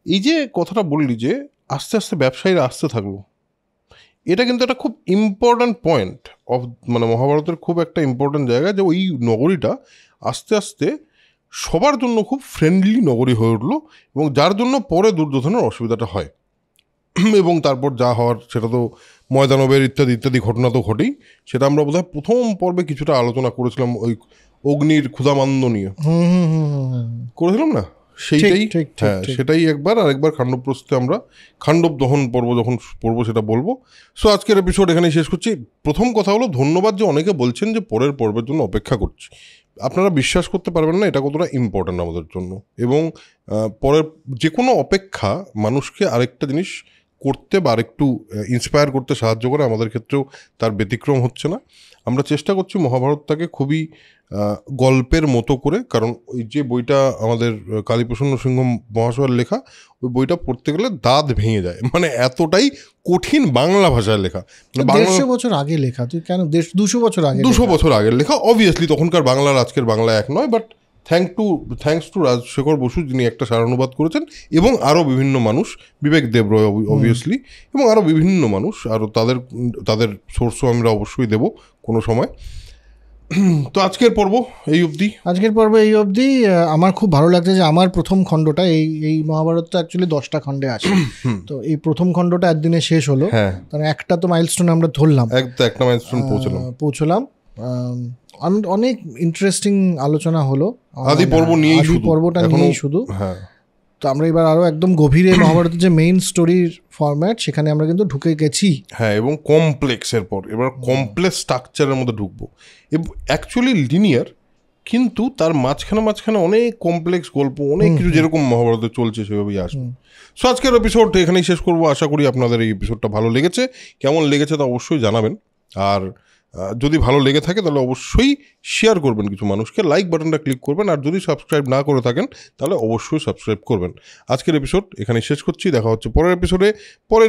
এই যে কথাটা বললি যে আস্তে আস্তে ব্যবসায়ীরা আসতে থাকলো, এটা কিন্তু একটা খুব ইম্পর্ট্যান্ট পয়েন্ট অফ মানে মহাভারতের খুব একটা ইম্পর্ট্যান্ট জায়গা, যে ওই নগরীটা আস্তে আস্তে সবার জন্য খুব ফ্রেন্ডলি নগরী হয়ে উঠলো, এবং যার জন্য পরে দুর্যোধনের অসুবিধাটা হয়। এবং তারপর যা হওয়ার সেটা তো ময়দানবের ইত্যাদি ঘটনা তো ঘটেই। সেটা আমরা বোধহয় প্রথম পর্বে কিছুটা আলোচনা করেছিলাম, ওই অগ্নির ক্ষুধামান্দ নিয়ে করেছিলাম না, সেইটাই। হ্যাঁ, সেটাই আরেকবার খাণ্ডবপ্রস্থে আমরা খাণ্ডব দহন পর্ব যখন পড়বো সেটা বলবো। সো আজকের এপিসোড এখানেই শেষ করছি। প্রথম কথা হলো ধন্যবাদ যে অনেকে বলছেন যে পরের পর্বের জন্য অপেক্ষা করছি। আপনারা বিশ্বাস করতে পারবেন না এটা কতটা ইম্পর্ট্যান্ট আমাদের জন্য। এবং পরের যে কোনো অপেক্ষা মানুষকে আরেকটা জিনিস করতে বা আরেকটু ইন্সপায়ার করতে সাহায্য করে, আমাদের ক্ষেত্রেও তার ব্যতিক্রম হচ্ছে না। আমরা চেষ্টা করছি মহাভারতটাকে খুবই গল্পের মতো করে, কারণ ওই যে বইটা আমাদের কালীপ্রসন্ন সিংহ মহাশয়ের লেখা, ওই বইটা পড়তে গেলে দাঁত ভেঙে যায়, মানে এতটাই কঠিন বাংলা ভাষায় লেখা। 150 বছর আগে লেখা, তুই কেন 200 বছর আগের লেখা। অবভিয়াসলি তখনকার বাংলার আজকের বাংলা এক নয়, but thanks to Rajshekhar Basu, যিনি একটা সারানুবাদ করেছেন, এবং আরও বিভিন্ন মানুষ, বিবেক দেব রয় অবভিয়াসলি, এবং আরও বিভিন্ন মানুষ, আরও তাদের সোর্সও আমরা অবশ্যই দেব কোনো সময়। তো আজকের পর্ব এই অবধি। আমার খুব ভালো লাগছে যে আমার প্রথম খণ্ডটা এই মহাভারতটা অ্যাকচুয়ালি 10টা খণ্ডে আছে, তো এই প্রথম খণ্ডটা একদিনে শেষ হলো। কারণ একটা তো মাইলস্টোন আমরা ধরলাম, একটা মাইলস্টোন পৌঁছলাম। অনেক ইন্টারেস্টিং আলোচনা হলো আদি পর্বটা নিয়েই শুধু। তো তো আমরা এবার আরো একদম গভীরে মহাভারতের যে মেইন স্টোরির ফরম্যাট সেখানে আমরা কিন্তু ঢুকে গেছি। হ্যাঁ, এবং কমপ্লেক্সের পর এবার কমপ্লেক্স স্ট্রাকচারের মধ্যে ঢুকবো। অ্যাকচুয়ালি লিনিয়ার, কিন্তু তার মাঝখানে অনেক কমপ্লেক্স গল্প, অনেক কিছু যেরকম মহাভারতে চলছে সেভাবেই আসবে। সো আজকের এপিসোড এখানেই শেষ করবো। আশা করি আপনাদের এই এপিসোডটা ভালো লেগেছে। কেমন লেগেছে তা অবশ্যই জানাবেন। আর যদি ভালো লেগে থাকে তাহলে অবশ্যই শেয়ার করবেন কিছু মানুষকে, লাইক বাটনটা ক্লিক করবেন, আর যদি সাবস্ক্রাইব না করে থাকেন তাহলে অবশ্যই সাবস্ক্রাইব করবেন। আজকের এপিসোড এখানে শেষ করছি। দেখা হচ্ছে পরের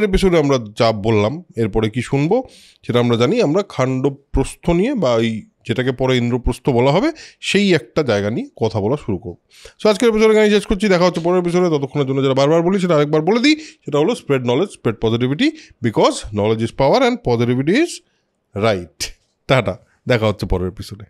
এপিসোডে আমরা যা বললাম এরপরে কি শুনবো সেটা আমরা জানি। আমরা খান্ডপ্রস্থ নিয়ে, বা এই যেটাকে পরে ইন্দ্রপ্রস্থ বলা হবে, সেই একটা জায়গা নিয়ে কথা বলা শুরু করব। সো আজকের এপিসোড এখানে শেষ করছি। দেখা হচ্ছে পরের এপিসোডে। ততক্ষণের জন্য যেটা বারবার বলি সেটা আরেকবার বলে দিই, সেটা হলো spread knowledge, spread positivity, because knowledge is power and positivity is right. Tata, দেখা হচ্ছে পরের এপিসোডে।